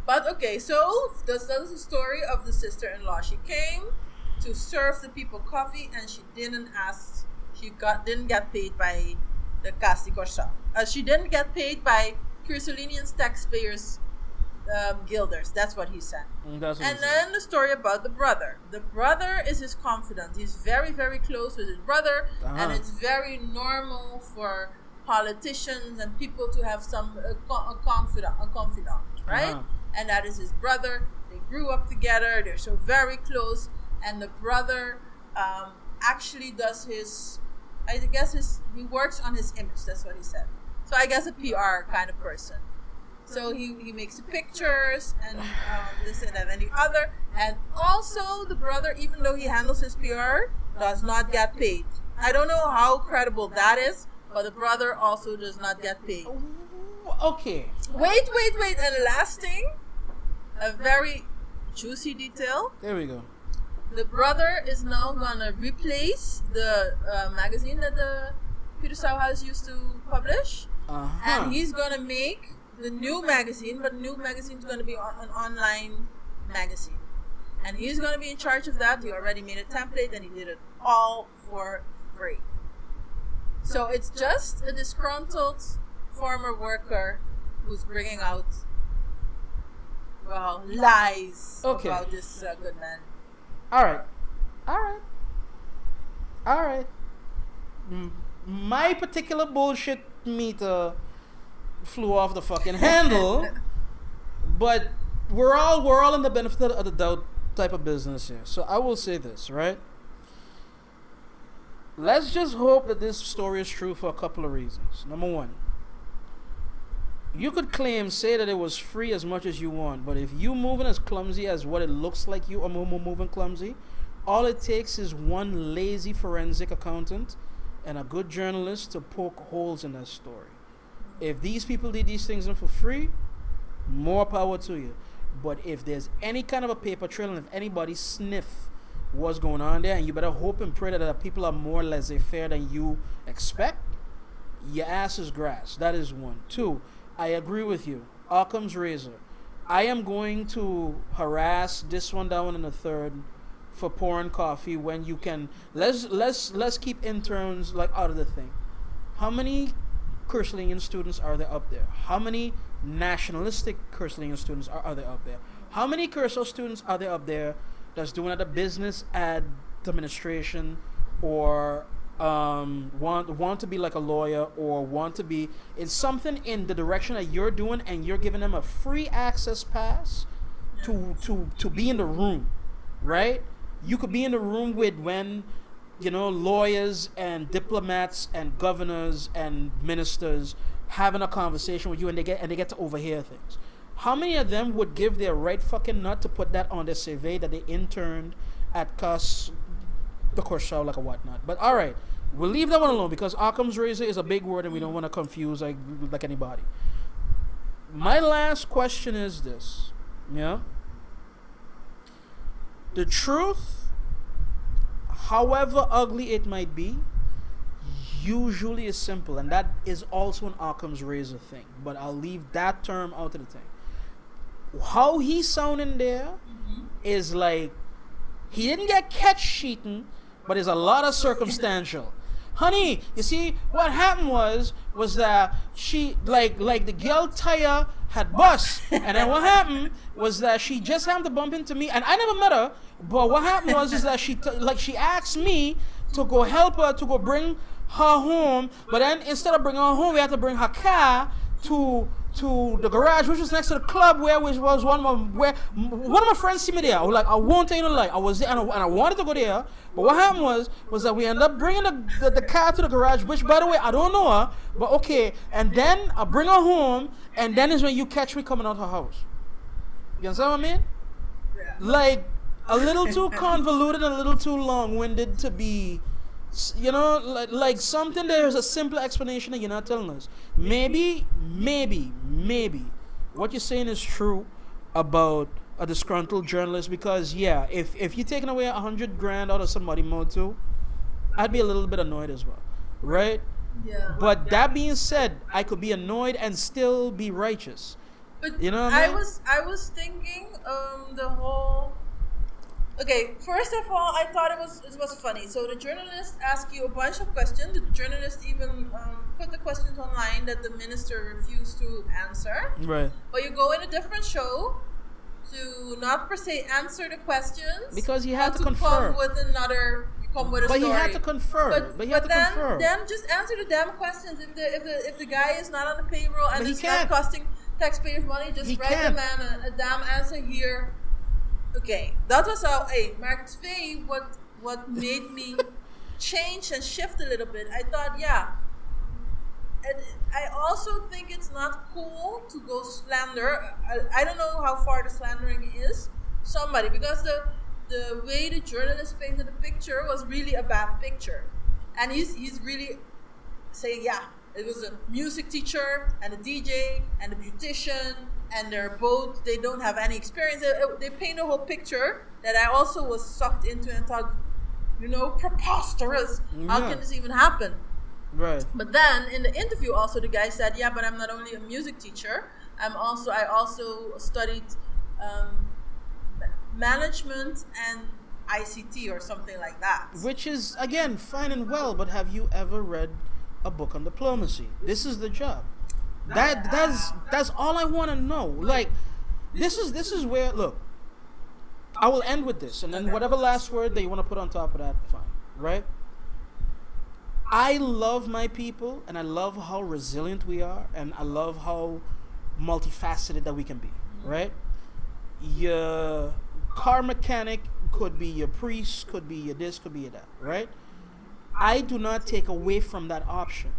But okay, so that's the story of the sister-in-law. She came to serve the people coffee, and she didn't get paid by the Casa de Curacao. She didn't get paid by Curacaonians taxpayers guilders. That's what he said. And then the story about the brother. The brother is his confidant. He's very, very close with his brother, and it's very normal for politicians and people to have a confidant, right? And that is his brother. They grew up together. They're so very close. And the brother actually does he works on his image. That's what he said. So I guess a PR kind of person. So he makes the pictures and this and that and the other. And also the brother, even though he handles his PR, does not get paid. I don't know how credible that is, but the brother also does not get paid. Okay. Wait. And last thing, a very juicy detail. There we go. The brother is now gonna replace the magazine that the Curacao House used to publish. And he's gonna make the new magazine, but the new magazine is gonna be an online magazine. And he's gonna be in charge of that. He already made a template and he did it all for free. So it's just a disgruntled former worker who's bringing out, lies about this good man. All right. My particular bullshit meter flew off the fucking handle, but we're all in the benefit of the doubt type of business here. So I will say this, right? Let's just hope that this story is true for a couple of reasons. Number one, you could say that it was free as much as you want, but if you moving as clumsy as what it looks like you are moving clumsy, all it takes is one lazy forensic accountant and a good journalist to poke holes in that story. If these people did these things for free, more power to you. But if there's any kind of a paper trail and if anybody sniff what's going on there, and you better hope and pray that the people are more laissez-faire than you expect, your ass is grass. That is one. Two, I agree with you. Occam's razor. I am going to harass this one, that one, and the third for pouring coffee when you can. Let's keep interns out of the thing. How many Curacao students are there up there? How many nationalistic Curacao students are there up there? How many Curacao students are there up there that's doing at a business administration or want to be like a lawyer or want to be in something in the direction that you're doing, and you're giving them a free access pass to be in the room, right? You could be in the room with when lawyers and diplomats and governors and ministers having a conversation with you, and they get to overhear things. How many of them would give their right fucking nut to put that on their CV that they interned at of course, shout like a whatnot. But all right, we'll leave that one alone because Occam's razor is a big word and we don't want to confuse like anybody. My last question is this. Yeah. The truth, however ugly it might be, usually is simple, and that is also an Occam's razor thing. But I'll leave that term out of the thing. How he's sounding there is like he didn't get catch cheating, but there's a lot of circumstantial. Honey, you see what happened was that she like the girl tire had bust, and then what happened was that she just happened to bump into me, and I never met her. But what happened was is that she asked me to go help her to go bring her home, but then instead of bringing her home, we had to bring her car to the garage, which was next to the club, which was one of my friends see me there. I was like, I won't tell you no lie. I was there and I wanted to go there, but what happened was that we ended up bringing the car to the garage, which by the way I don't know her, but okay. And then I bring her home, and then is when you catch me coming out her house. You understand what I mean? Yeah. Like a little too convoluted, and a little too long-winded to be. You know, like something there's a simple explanation that you're not telling us. Maybe what you're saying is true about a disgruntled journalist, because yeah, if you're taking away $100,000 out of somebody's mouth too, I'd be a little bit annoyed as well, right? Yeah. But that being said, I could be annoyed and still be righteous. But you know what I mean? I was thinking the whole. Okay, first of all, I thought it was funny. So the journalist asked you a bunch of questions. The journalist even put the questions online that the minister refused to answer. Right. But you go in a different show to not per se answer the questions, because he had but to confirm. come with another. You come with a But story. he had to confirm. But then just answer the damn questions. If the guy is not on the payroll and it's not costing taxpayers money, just write the man a damn answer here. Okay, that was how. Hey, Mark Tvee, what made me change and shift a little bit. I thought, yeah. And I also think it's not cool to go slander. I don't know how far the slandering is somebody, because the way the journalist painted the picture was really a bad picture, and he's really saying, yeah, it was a music teacher and a DJ and a beautician, and they don't have any experience. They paint a whole picture that I also was sucked into and thought, preposterous. Yeah. How can this even happen? Right. But then in the interview also the guy said, yeah, but I'm not only a music teacher, I also studied management and ICT or something like that. Which is, again, fine and well, but have you ever read a book on diplomacy? This is the job. That's all I want to know. Like, this is where, look, I will end with this, and then whatever last word that you want to put on top of that, fine, right? I love my people, and I love how resilient we are, and I love how multifaceted that we can be, right? Your car mechanic could be your priest, could be your this, could be your that, right? I do not take away from that option.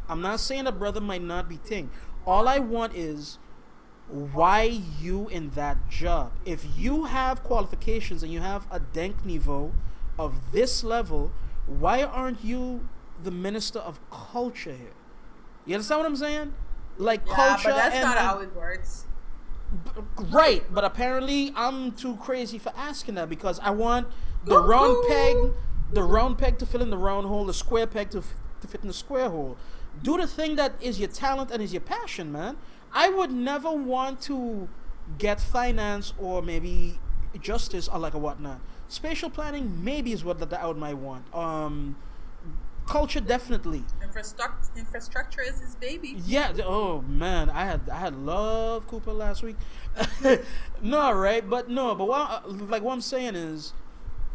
I'm not saying a brother might not be thing. All I want is, why you in that job? If you have qualifications and you have a denk niveau of this level, why aren't you the minister of culture here? You understand what I'm saying? Like, culture, but that's not how it works. Right, but apparently I'm too crazy for asking that, because I want the round peg to fill in the round hole, the square peg to fit in the square hole. Do the thing that is your talent and is your passion, man. I would never want to get finance or maybe justice or like a whatnot. Spatial planning maybe is what I would might want. Culture definitely. Infrastructure is his baby. Yeah. Oh man, I had love Cooper last week. No, right? But what I'm saying is,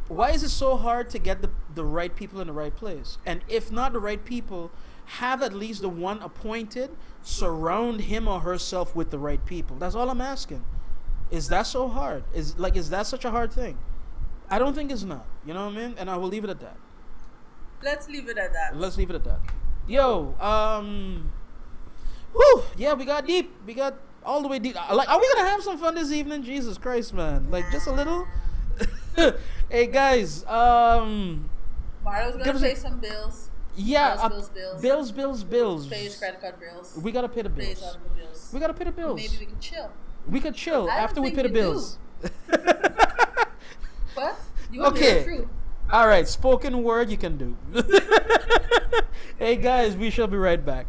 why is it so hard to get the right people in the right place? And if not the right people, have at least the one appointed surround him or herself with the right people. That's all I'm asking. Is that so hard? Is that such a hard thing? I don't think it's not. You know what I mean? And I will leave it at that. Let's leave it at that. Yo, whew, yeah, we got deep. We got all the way deep. Like, are we gonna have some fun this evening? Jesus Christ, man. Like, just a little. Hey guys, Marlo's Give gonna us pay a- some bills. Yeah, Bills. Pay Pay his credit card bills. We gotta pay the Pay his bills. auto bills. We gotta pay the bills. Maybe we can chill. We could chill I don't after we think pay the we bills. What? You want Okay. me to fruit? All right, spoken word you can do. Hey guys, we shall be right back.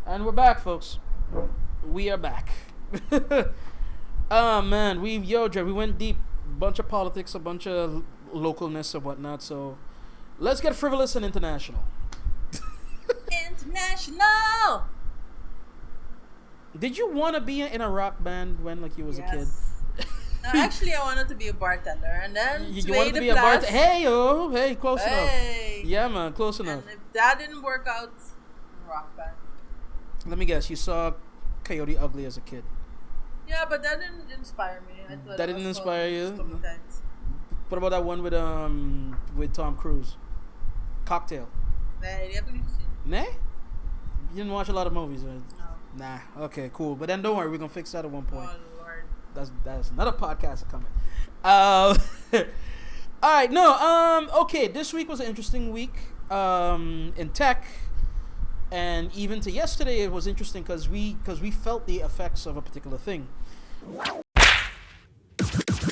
And we're back, folks. We are back. Oh man, we went deep. Bunch of politics, a bunch of localness and whatnot. So let's get frivolous and international. International. Did you want to be in a rock band when like you was a kid? No, actually, I wanted to be a bartender, and then You wanted to be a bartender? Hey, close enough. Yeah, man, close enough. And if that didn't work out, rock band. Let me guess, you saw Coyote Ugly as a kid. Yeah, but that didn't inspire me. I thought That it didn't was inspire you? competence. What about that one with Tom Cruise? Cocktail. Nee, die heb ik niet gezien. Nah? You didn't watch a lot of movies, right? No. Nah. Okay, cool. But then don't worry, we're gonna fix that at one point. Oh Lord. That's another podcast coming. All right, no. Okay, this week was an interesting week in tech, and even to yesterday it was interesting because we felt the effects of a particular thing.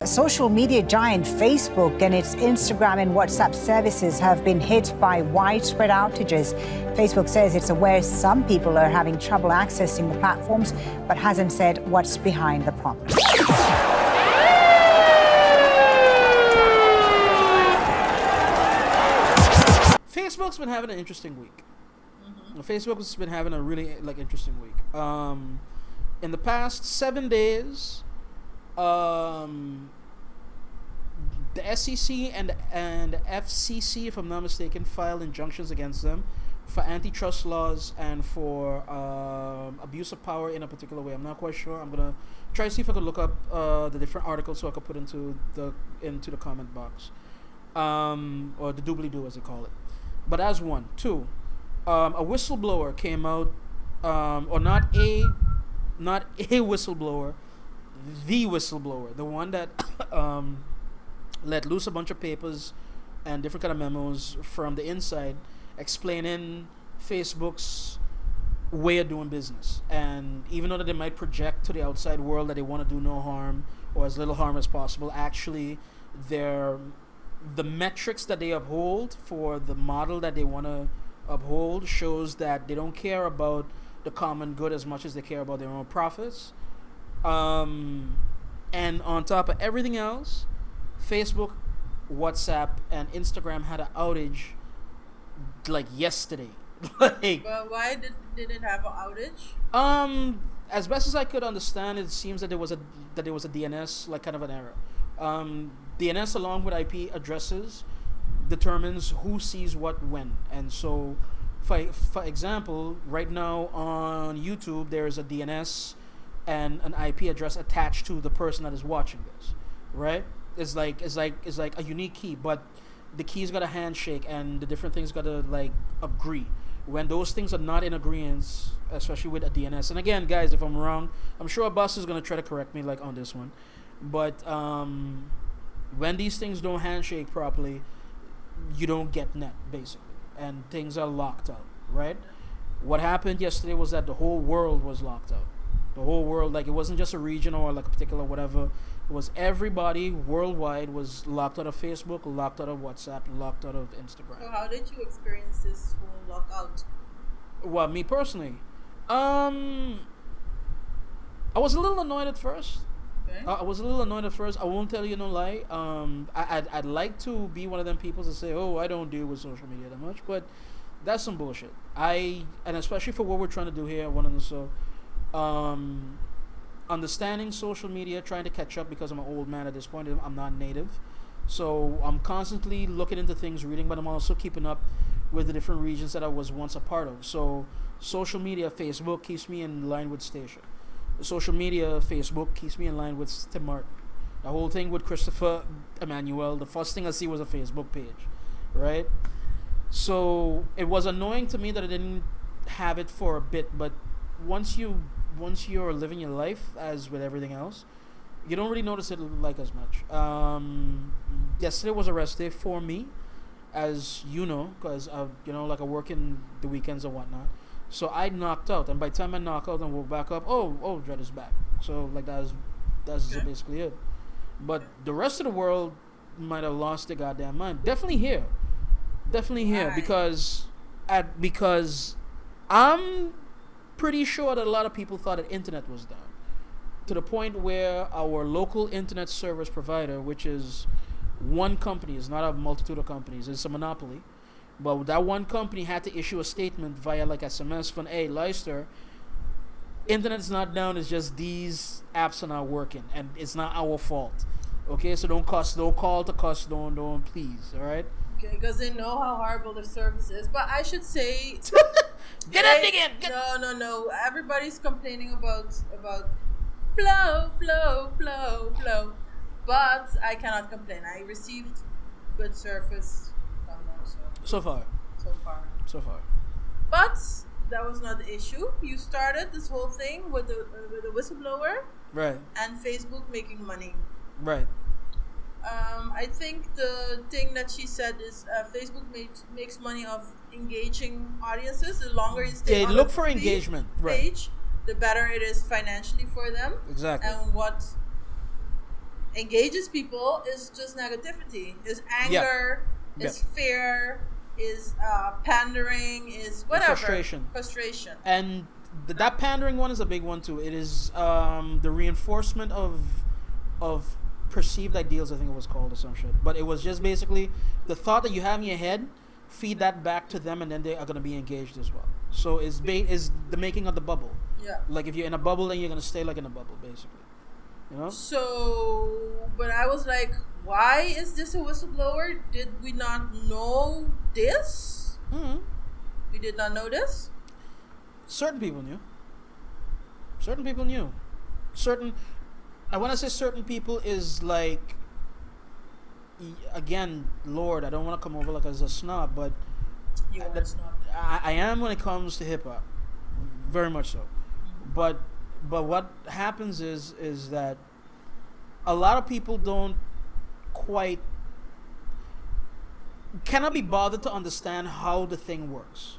Social media giant Facebook and its Instagram and WhatsApp services have been hit by widespread outages. Facebook says it's aware some people are having trouble accessing the platforms, but hasn't said what's behind the problem. Facebook's been having an interesting week. Facebook's been having a really interesting week. In the past 7 days, the SEC and FCC, if I'm not mistaken, filed injunctions against them for antitrust laws and for abuse of power in a particular way. I'm not quite sure. I'm gonna try to see if I could look up the different articles so I could put into the comment box, or the doobly-doo as they call it. But as one, two, a whistleblower came out, or not a whistleblower, the whistleblower, the one that let loose a bunch of papers and different kind of memos from the inside explaining Facebook's way of doing business. And even though that they might project to the outside world that they want to do no harm or as little harm as possible, actually the metrics that they uphold for the model that they want to uphold shows that they don't care about the common good as much as they care about their own profits. And on top of everything else, Facebook, WhatsApp, and Instagram had an outage like yesterday. Like, But why did it have an outage? as best as I could understand, it seems that there was a DNS like kind of an error. DNS along with IP addresses determines who sees what when, and so for example, right now on YouTube there is a DNS and an IP address attached to the person that is watching this, right? It's like a unique key, but the keys got a handshake and the different things got to like agree. When those things are not in agreement, especially with a DNS, and again, guys, if I'm wrong, I'm sure a boss is gonna try to correct me like on this one, but when these things don't handshake properly, you don't get net basically, and things are locked out, right? What happened yesterday was that the whole world was locked out. The whole world, like it wasn't just a region or like a particular whatever. It was everybody worldwide was locked out of Facebook, locked out of WhatsApp, locked out of Instagram. So how did you experience this whole lockout? Well, me personally, I was a little annoyed at first. Okay. I was a little annoyed at first. I won't tell you no lie. I'd like to be one of them people to say, oh, I don't deal with social media that much, but that's some bullshit. And especially for what we're trying to do here, I want to know. understanding social media, trying to catch up because I'm an old man at this point. I'm not native. So I'm constantly looking into things, reading, but I'm also keeping up with the different regions that I was once a part of. So social media, Facebook keeps me in line with Stacia. Social media, Facebook keeps me in line with Tim Martin. The whole thing with Christopher Emmanuel, the first thing I see was a Facebook page, right? So it was annoying to me that I didn't have it for a bit, but once you're living your life, as with everything else, you don't really notice it like as much. Yesterday was a rest day for me, as you know, because like I work in the weekends and whatnot. So I knocked out, and by the time I knock out and woke back up, Dread is back. So like that's basically it. But the rest of the world might have lost their goddamn mind. Definitely here, Right. because I'm pretty sure that a lot of people thought that internet was down, to the point where our local internet service provider, which is one company, is not a multitude of companies, it's a monopoly, but that one company had to issue a statement via like SMS from, hey, Leicester, internet's not down, it's just these apps are not working, and it's not our fault. Okay, so don't call to cuss, don't please, all right? Okay, because they know how horrible the service is. But I should say, Get up again. No. Everybody's complaining about flow. But I cannot complain. I received good service from them, So far. so far. But that was not the issue. You started this whole thing with the whistleblower, Right. and Facebook making money. Right. I think the thing that she said is Facebook makes money of engaging audiences. The longer you stay They on look the for engagement, right. page, the better it is financially for them. Exactly. And what engages people is just negativity, is anger, is fear, is pandering, is whatever. Frustration. And that pandering one is a big one too. It is the reinforcement of perceived ideals, I think it was called, or some shit. But it was just basically the thought that you have in your head, feed that back to them, and then they are going to be engaged as well. So is the making of the bubble. Yeah. Like if you're in a bubble, then you're going to stay like in a bubble, basically. You know? So, but I was like, why is this a whistleblower? Did we not know this? Mm-hmm. We did not know this? Certain people knew. I want to say certain people is like, again, Lord, I don't want to come over like as a snob, but You are a snob. I am when it comes to hip hop, very much so. But what happens is that a lot of people cannot be bothered to understand how the thing works.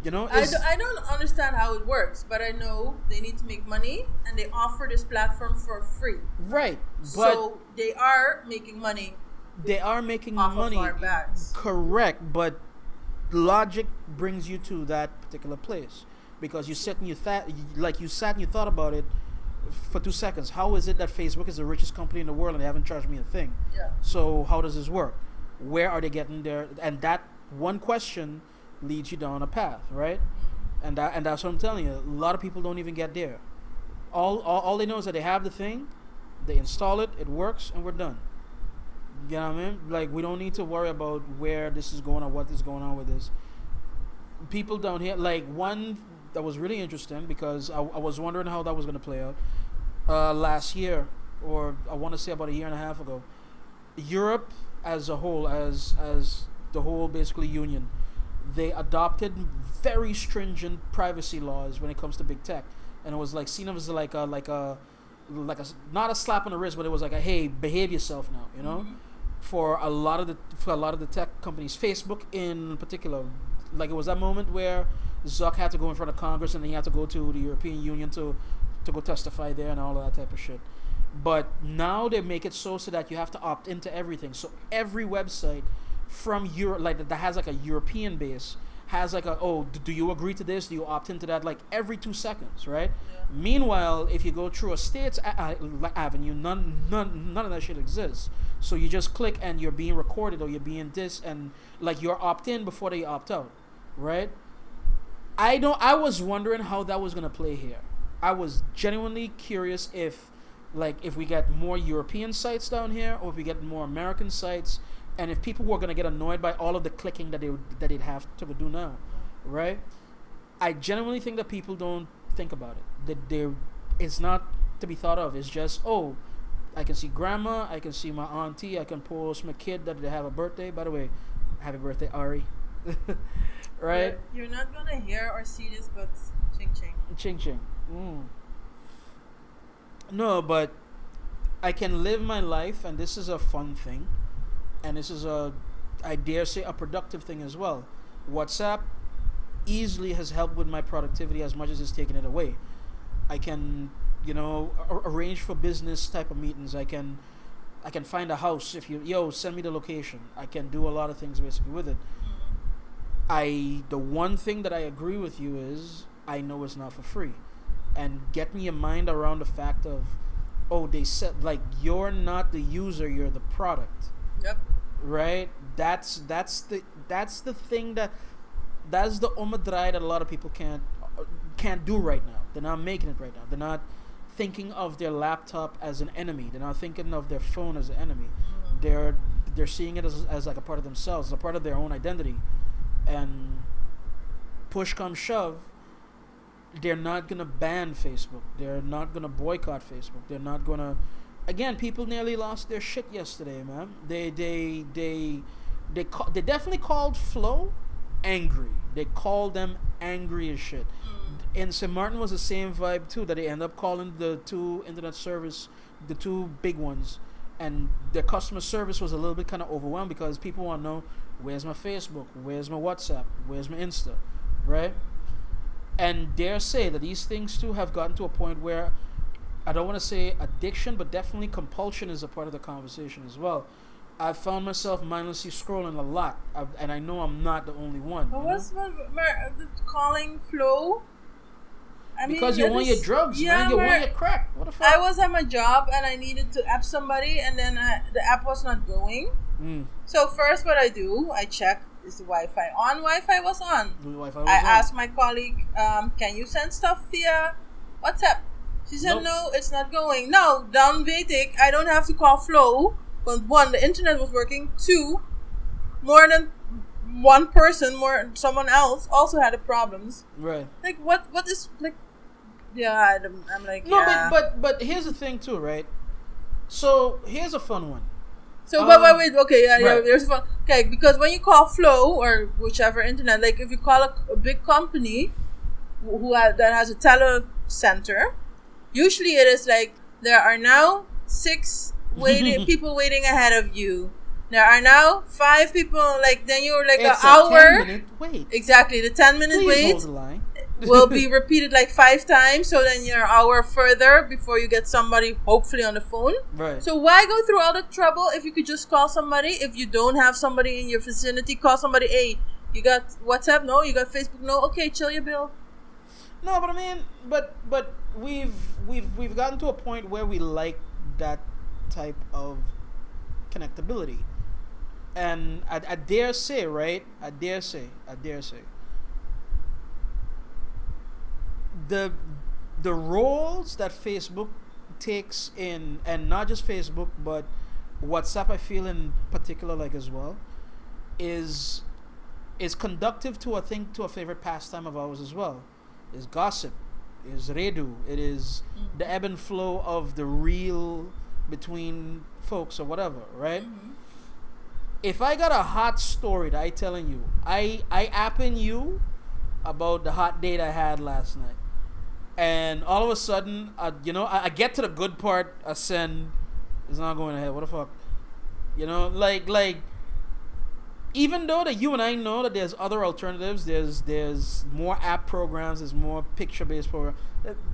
You know, I don't understand how it works, but I know they need to make money, and they offer this platform for free. right, but So they are making money. they are making off of money. our backs. Correct, but logic brings you to that particular place because you sat and you thought about it for 2 seconds. How is it that Facebook is the richest company in the world and they haven't charged me a thing? Yeah. So how does this work? Where are they getting there? And that one question leads you down a path, right? And that's what I'm telling you. A lot of people don't even get there. All they know is that they have the thing, they install it, it works, and we're done. You know what I mean? Like, we don't need to worry about where this is going or what is going on with this. People down here, like one that was really interesting because I was wondering how that was going to play out last year, or I want to say about a year and a half ago. Europe as a whole, as the whole basically union, they adopted very stringent privacy laws when it comes to big tech, and it was like seen as like a not a slap on the wrist, but it was like a hey, behave yourself now, you know. For a lot of the tech companies, Facebook in particular, like it was that moment where Zuck had to go in front of Congress and then he had to go to the European Union to go testify there and all of that type of shit. But now they make it so that you have to opt into everything. So every website from Europe, like that has like a European base, has like do you agree to this? Do you opt into that? Like every 2 seconds, right? Yeah. Meanwhile, if you go through a state's avenue, none of that shit exists. So you just click and you're being recorded or you're being this, and like you're opt in before they opt out, right? I was wondering how that was gonna play here. I was genuinely curious if we get more European sites down here, or if we get more American sites, and if people were gonna get annoyed by all of the clicking that they'd have to do now, right? I genuinely think that people don't think about it. That it's not to be thought of. It's just, oh, I can see grandma, I can see my auntie, I can post my kid that they have a birthday. By the way, happy birthday, Ari. Right? You're not gonna hear or see this, but ching ching. Ching ching. No, but I can live my life, and this is a fun thing, and this is I dare say, a productive thing as well. WhatsApp easily has helped with my productivity as much as it's taken it away. I can, arrange for business type of meetings. I can find a house. If you send me the location, I can do a lot of things basically with it. The one thing that I agree with you is, I know it's not for free, and getting your mind around the fact of, they said, you're not the user, you're the product. Yep. Right? That's the thing that's the omadrai that a lot of people can't do right now. They're not making it right now. They're not thinking of their laptop as an enemy. They're not thinking of their phone as an enemy. They're seeing it as like a part of themselves, as a part of their own identity. And push comes shove, they're not gonna ban Facebook. They're not gonna boycott Facebook. They're not gonna. Again, people nearly lost their shit yesterday, man. They definitely called Flow angry. They called them angry as shit. In St. Martin was the same vibe too. That they end up calling the two internet service, the two big ones, and their customer service was a little bit kind of overwhelmed because people want to know, where's my Facebook, where's my WhatsApp, where's my Insta, right? And dare say that these things too have gotten to a point where, I don't want to say addiction, but definitely compulsion is a part of the conversation as well. I've found myself mindlessly scrolling a lot, and I know I'm not the only one. But what's calling Flow? Because you want your drugs, man. You want your crack. What the fuck? I was at my job and I needed to app somebody, and then the app was not going. So first, what I do, I check, is the Wi-Fi on? Wi-Fi was on. I asked my colleague, can you send stuff via WhatsApp? She said, no, it's not going. No, dan weet ik, I don't have to call Flow. But one, the internet was working. Two, more than one person, someone else also had the problems. Right. Like, what is, like, yeah, I'm like, no, yeah. But here's the thing too, right? So here's a fun one. So wait, okay, yeah, there's fun. Okay, because when you call Flow or whichever internet, like if you call a big company that has a telecenter, usually it is like, there are now 6 people waiting ahead of you. There are now 5 people, like, then you're like it's an hour. 10-minute wait. Exactly, the 10-minute wait hold the line. will be repeated like 5 times, so then you're an hour further before you get somebody hopefully on the phone. Right. So why go through all the trouble if you could just call somebody? If you don't have somebody in your vicinity, call somebody. Hey, you got WhatsApp? No. You got Facebook? No. Okay, chill your bill. No, but I mean, but we've gotten to a point where we like that type of connectability, and I dare say, right? I dare say. The roles that Facebook takes in, and not just Facebook, but WhatsApp, I feel in particular, like as well, is conductive to a favorite pastime of ours as well. Is gossip, is redu, it is the ebb and flow of the real between folks or whatever, right? If I got a hot story that I telling you, I apping you about the hot date I had last night, and all of a sudden, I get to the good part, I send, it's not going ahead. What the fuck, like. Even though that you and I know that there's other alternatives, there's more app programs, there's more picture-based programs,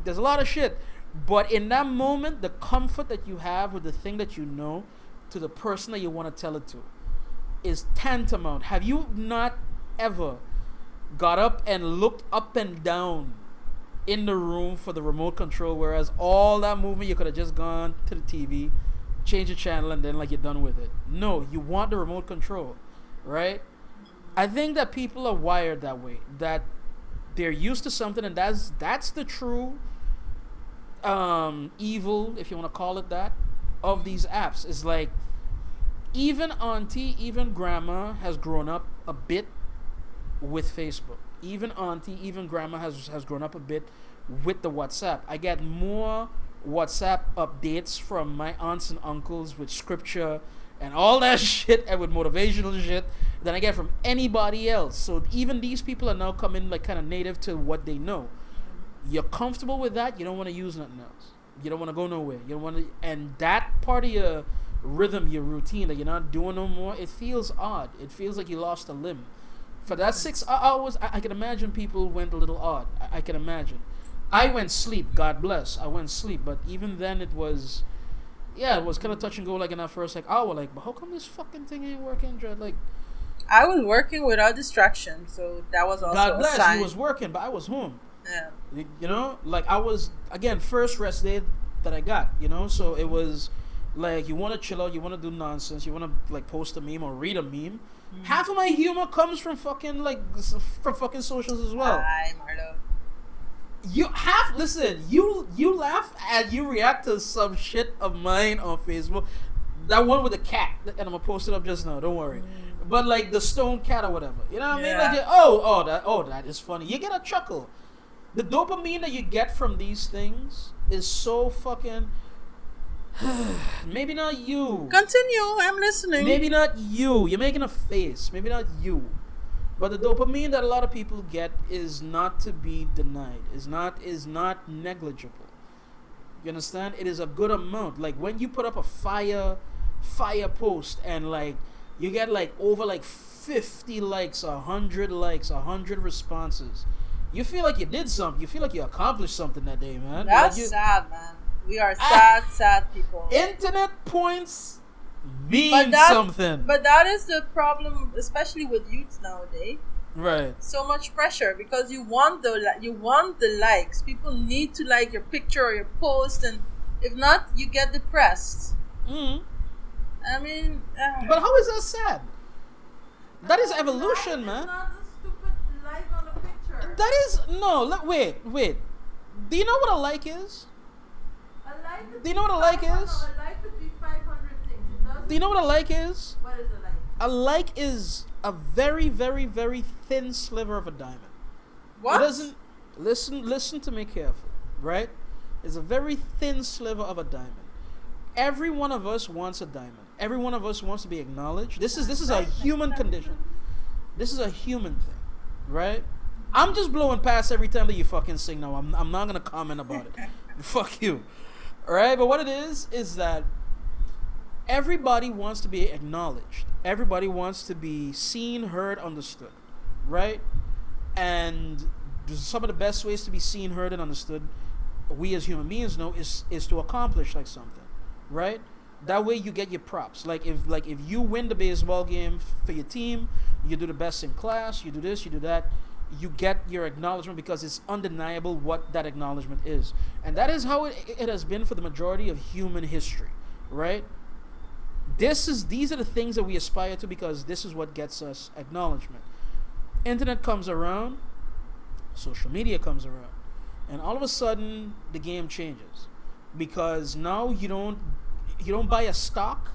there's a lot of shit. But in that moment, the comfort that you have with the thing that you know to the person that you want to tell it to is tantamount. Have you not ever got up and looked up and down in the room for the remote control, whereas all that movement you could have just gone to the TV, change the channel, and then like you're done with it? No, you want the remote control. Right? I think that people are wired that way, that they're used to something, and that's the true evil, if you want to call it that, of these apps is like even auntie, even grandma has grown up a bit with Facebook. Even auntie, even grandma has grown up a bit with the WhatsApp. I get more WhatsApp updates from my aunts and uncles with scripture and all that shit and with motivational shit than I get from anybody else. So even these people are now coming like kind of native to what they know. You're comfortable with that. You don't want to use nothing else. You don't want to go nowhere. You don't want to, and that part of your rhythm, your routine that you're not doing no more, it feels odd. It feels like you lost a limb. For that 6 hours, I can imagine people went a little odd. I can imagine. I went sleep. God bless. I went sleep. But even then, it was kind of touch and go. Like in that first like hour, like, but how come this fucking thing ain't working, Dread? Like, I was working without distraction, so that was also God bless. a sign. You was working, but I was home. Yeah. You know, like I was again first rest day that I got. You know, so it was like you want to chill out, you want to do nonsense, you want to like post a meme or read a meme. Half of my humor comes from fucking socials as well. Hi, Marlo. You laugh and you react to some shit of mine on Facebook. That one with the cat, and I'm gonna post it up just now. Don't worry. But like the stone cat or whatever, you know what I mean? Like, that is funny. You get a chuckle. The dopamine that you get from these things is so fucking. Maybe not you. Continue. I'm listening. Maybe not you. You're making a face. Maybe not you. But the dopamine that a lot of people get is not to be denied. Is not negligible. You understand? It is a good amount. Like when you put up a fire post and like you get like over like 50 likes, 100 likes, 100 responses. You feel like you did something. You feel like you accomplished something that day, man. That's like sad, man. We are sad people. Internet points mean something. But that is the problem, especially with youths nowadays. Right. So much pressure because you want the likes. People need to like your picture or your post, and if not, you get depressed. I mean, but how is that sad? That is evolution, man. It's not a stupid like on a picture. That is wait. Do you know what a like is? Do you know what a like is? A like could be 500 things. Do you know what a like is? What is a like? A like is a very, very, very thin sliver of a diamond. What? It doesn't listen to me carefully, right? It's a very thin sliver of a diamond. Every one of us wants a diamond. Every one of us wants to be acknowledged. This is a human condition. This is a human thing, right? I'm just blowing past every time that you fucking sing now. I'm not gonna comment about it. Fuck you. Alright, but what it is that everybody wants to be acknowledged. Everybody wants to be seen, heard, understood. Right? And some of the best ways to be seen, heard, and understood, we as human beings know, is to accomplish like something. Right? That way you get your props. Like if you win the baseball game for your team, you do the best in class, you do this, you do that, you get your acknowledgement because it's undeniable what that acknowledgement is. And that is how it has been for the majority of human history, right? These are the things that we aspire to because this is what gets us acknowledgement. Internet comes around, social media comes around, and all of a sudden the game changes because now you don't buy a stock,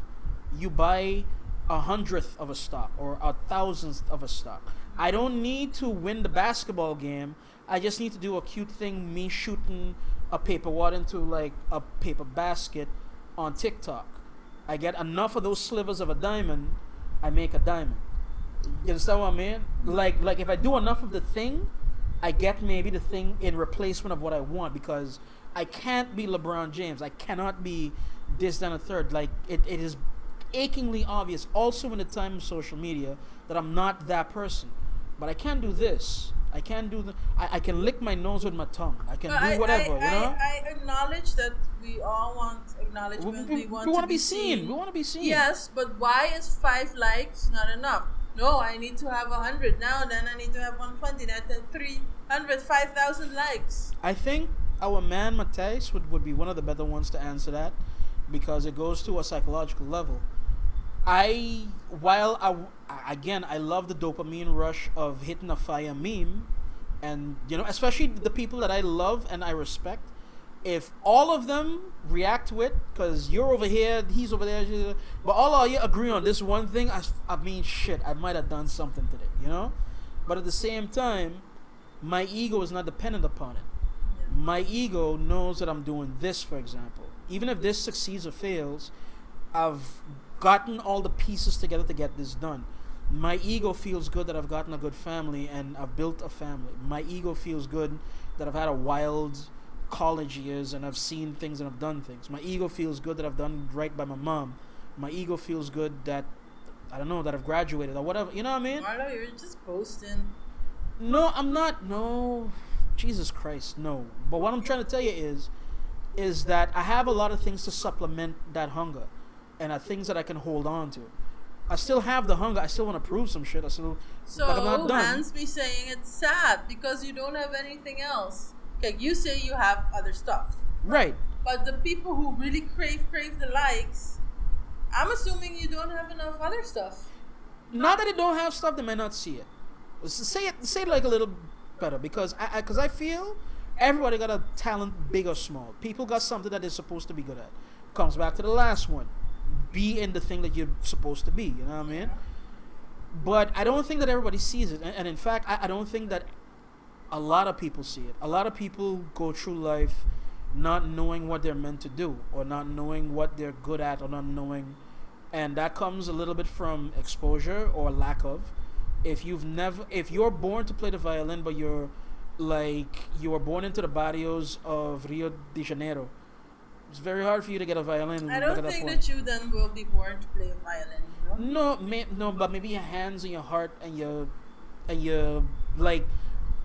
you buy 100th of a stock or 1,000th of a stock. I don't need to win the basketball game. I just need to do a cute thing, me shooting a paper water into like a paper basket on TikTok. I get enough of those slivers of a diamond, I make a diamond. You understand what I mean? Like if I do enough of the thing, I get maybe the thing in replacement of what I want because I can't be LeBron James. I cannot be this, then, a third. Like it is achingly obvious also in the time of social media that I'm not that person. But I can do this. I can lick my nose with my tongue. I can do whatever, you know? I acknowledge that we all want acknowledgement. We want to be be seen. We want to be seen. Yes, but why is 5 likes not enough? No, I need to have 100 now. Then I need to have 120. Then 300, 5,000 likes. I think our man Matthijs would be one of the better ones to answer that because it goes to a psychological level. I love the dopamine rush of hitting a fire meme, and you know, especially the people that I love and I respect, If all of them react to it, because you're over here, he's over there, but all of you agree on this one thing, I mean, shit, I might have done something today, you know? But at the same time, my ego is not dependent upon it. My ego knows that I'm doing this, for example. Even if this succeeds or fails, I've gotten all the pieces together to get this done. My ego feels good that I've gotten a good family and I've built a family. My ego feels good that I've had a wild college years and I've seen things and I've done things. My ego feels good that I've done right by my mom. My ego feels good that, I don't know, that I've graduated or whatever. You know what I mean? Marlo, you're just boasting. No, I'm not. No. Jesus Christ, no. But what I'm trying to tell you is that I have a lot of things to supplement that hunger. And things that I can hold on to. I still have the hunger. I still want to prove some shit. So I'm not done. Hans be saying it's sad because you don't have anything else. Okay, you say you have other stuff. Right. But the people who really crave the likes, I'm assuming you don't have enough other stuff. Not that they don't have stuff, they might not see it. Say it like a little better, because I feel everybody got a talent, big or small. People got something that they're supposed to be good at. Comes back to the last one. Be in the thing that you're supposed to be, you know what I mean? But I don't think that everybody sees it. And in fact, I don't think that a lot of people see it. A lot of people go through life not knowing what they're meant to do, or not knowing what they're good at, or not knowing. And that comes a little bit from exposure or lack of. If you're born to play the violin, but you were born into the barrios of Rio de Janeiro, it's very hard for you to get a violin. I don't think that you then will be born to play a violin, you know? No, but maybe your hands and your heart and your like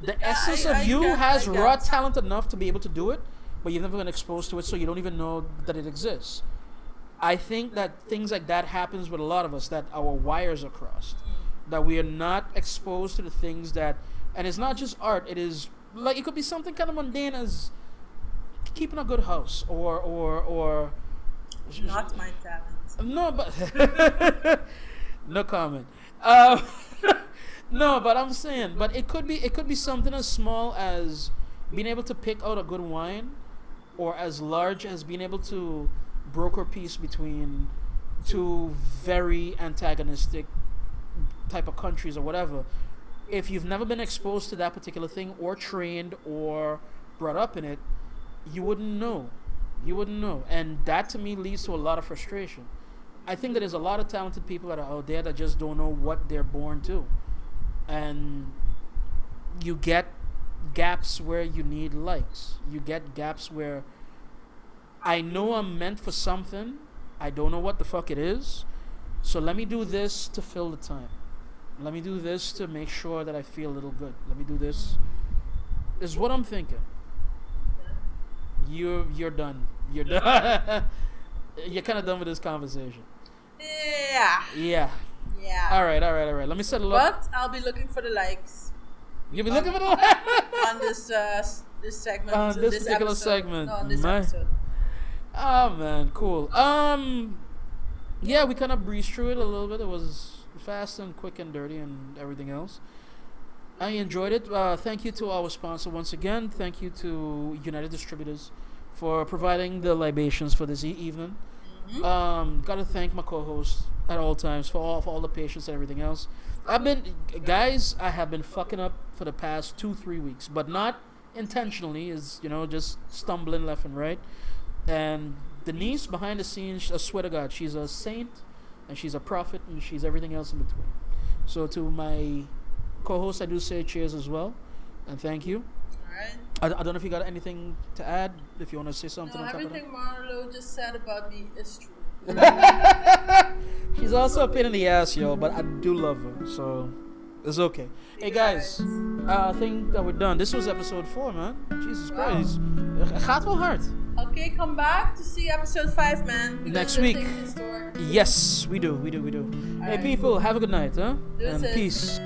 the essence of you has raw talent enough to be able to do it, but you've never been exposed to it, so you don't even know that it exists. I think that things like that happens with a lot of us, that our wires are crossed, that we are not exposed to the things that, and it's not just art. It is like, it could be something kind of mundane as keeping a good house, or not my talent. No, but no comment. No, but I'm saying, but it could be something as small as being able to pick out a good wine, or as large as being able to broker peace between two very antagonistic type of countries or whatever. If you've never been exposed to that particular thing, or trained or brought up in it, you wouldn't know. And that to me leads to a lot of frustration. I think that there's a lot of talented people that are out there that just don't know what they're born to. And you get gaps where you need likes. You get gaps where I know I'm meant for something. I don't know what the fuck it is. So let me do this to fill the time. Let me do this to make sure that I feel a little good. Let me do this. Is what I'm thinking. You're done. You're done. You're kind of done with this conversation. Yeah. All right. Let me settle up. But I'll be looking for the likes. You'll be looking for the likes on this segment. On this particular episode. segment. No, on this episode. Oh man, cool. Yeah, we kind of breezed through it a little bit. It was fast and quick and dirty and everything else. I enjoyed it. Thank you to our sponsor once again. Thank you to United Distributors for providing the libations for this evening. Mm-hmm. Gotta thank my co-host at all times for all the patience and everything else. I have been fucking up for the past 2-3 weeks, but not intentionally. Is just stumbling left and right. And Denise behind the scenes, I swear to God, she's a saint, and she's a prophet, and she's everything else in between. So to my co-host, I do say cheers as well, and thank you. All right. I don't know if you got anything to add. If you want to say something. No, on top everything of Marlo just said about me is true. She's also a pain in the ass, yo, but I do love her, so it's okay. Hey guys, I think that we're done. This was episode 4, man. Jesus Christ, gaat wel hard. Okay, come back to see episode 5, man. Next week. Store. Yes, we do. Hey, right. people, have a good night, huh? Deuces. And peace.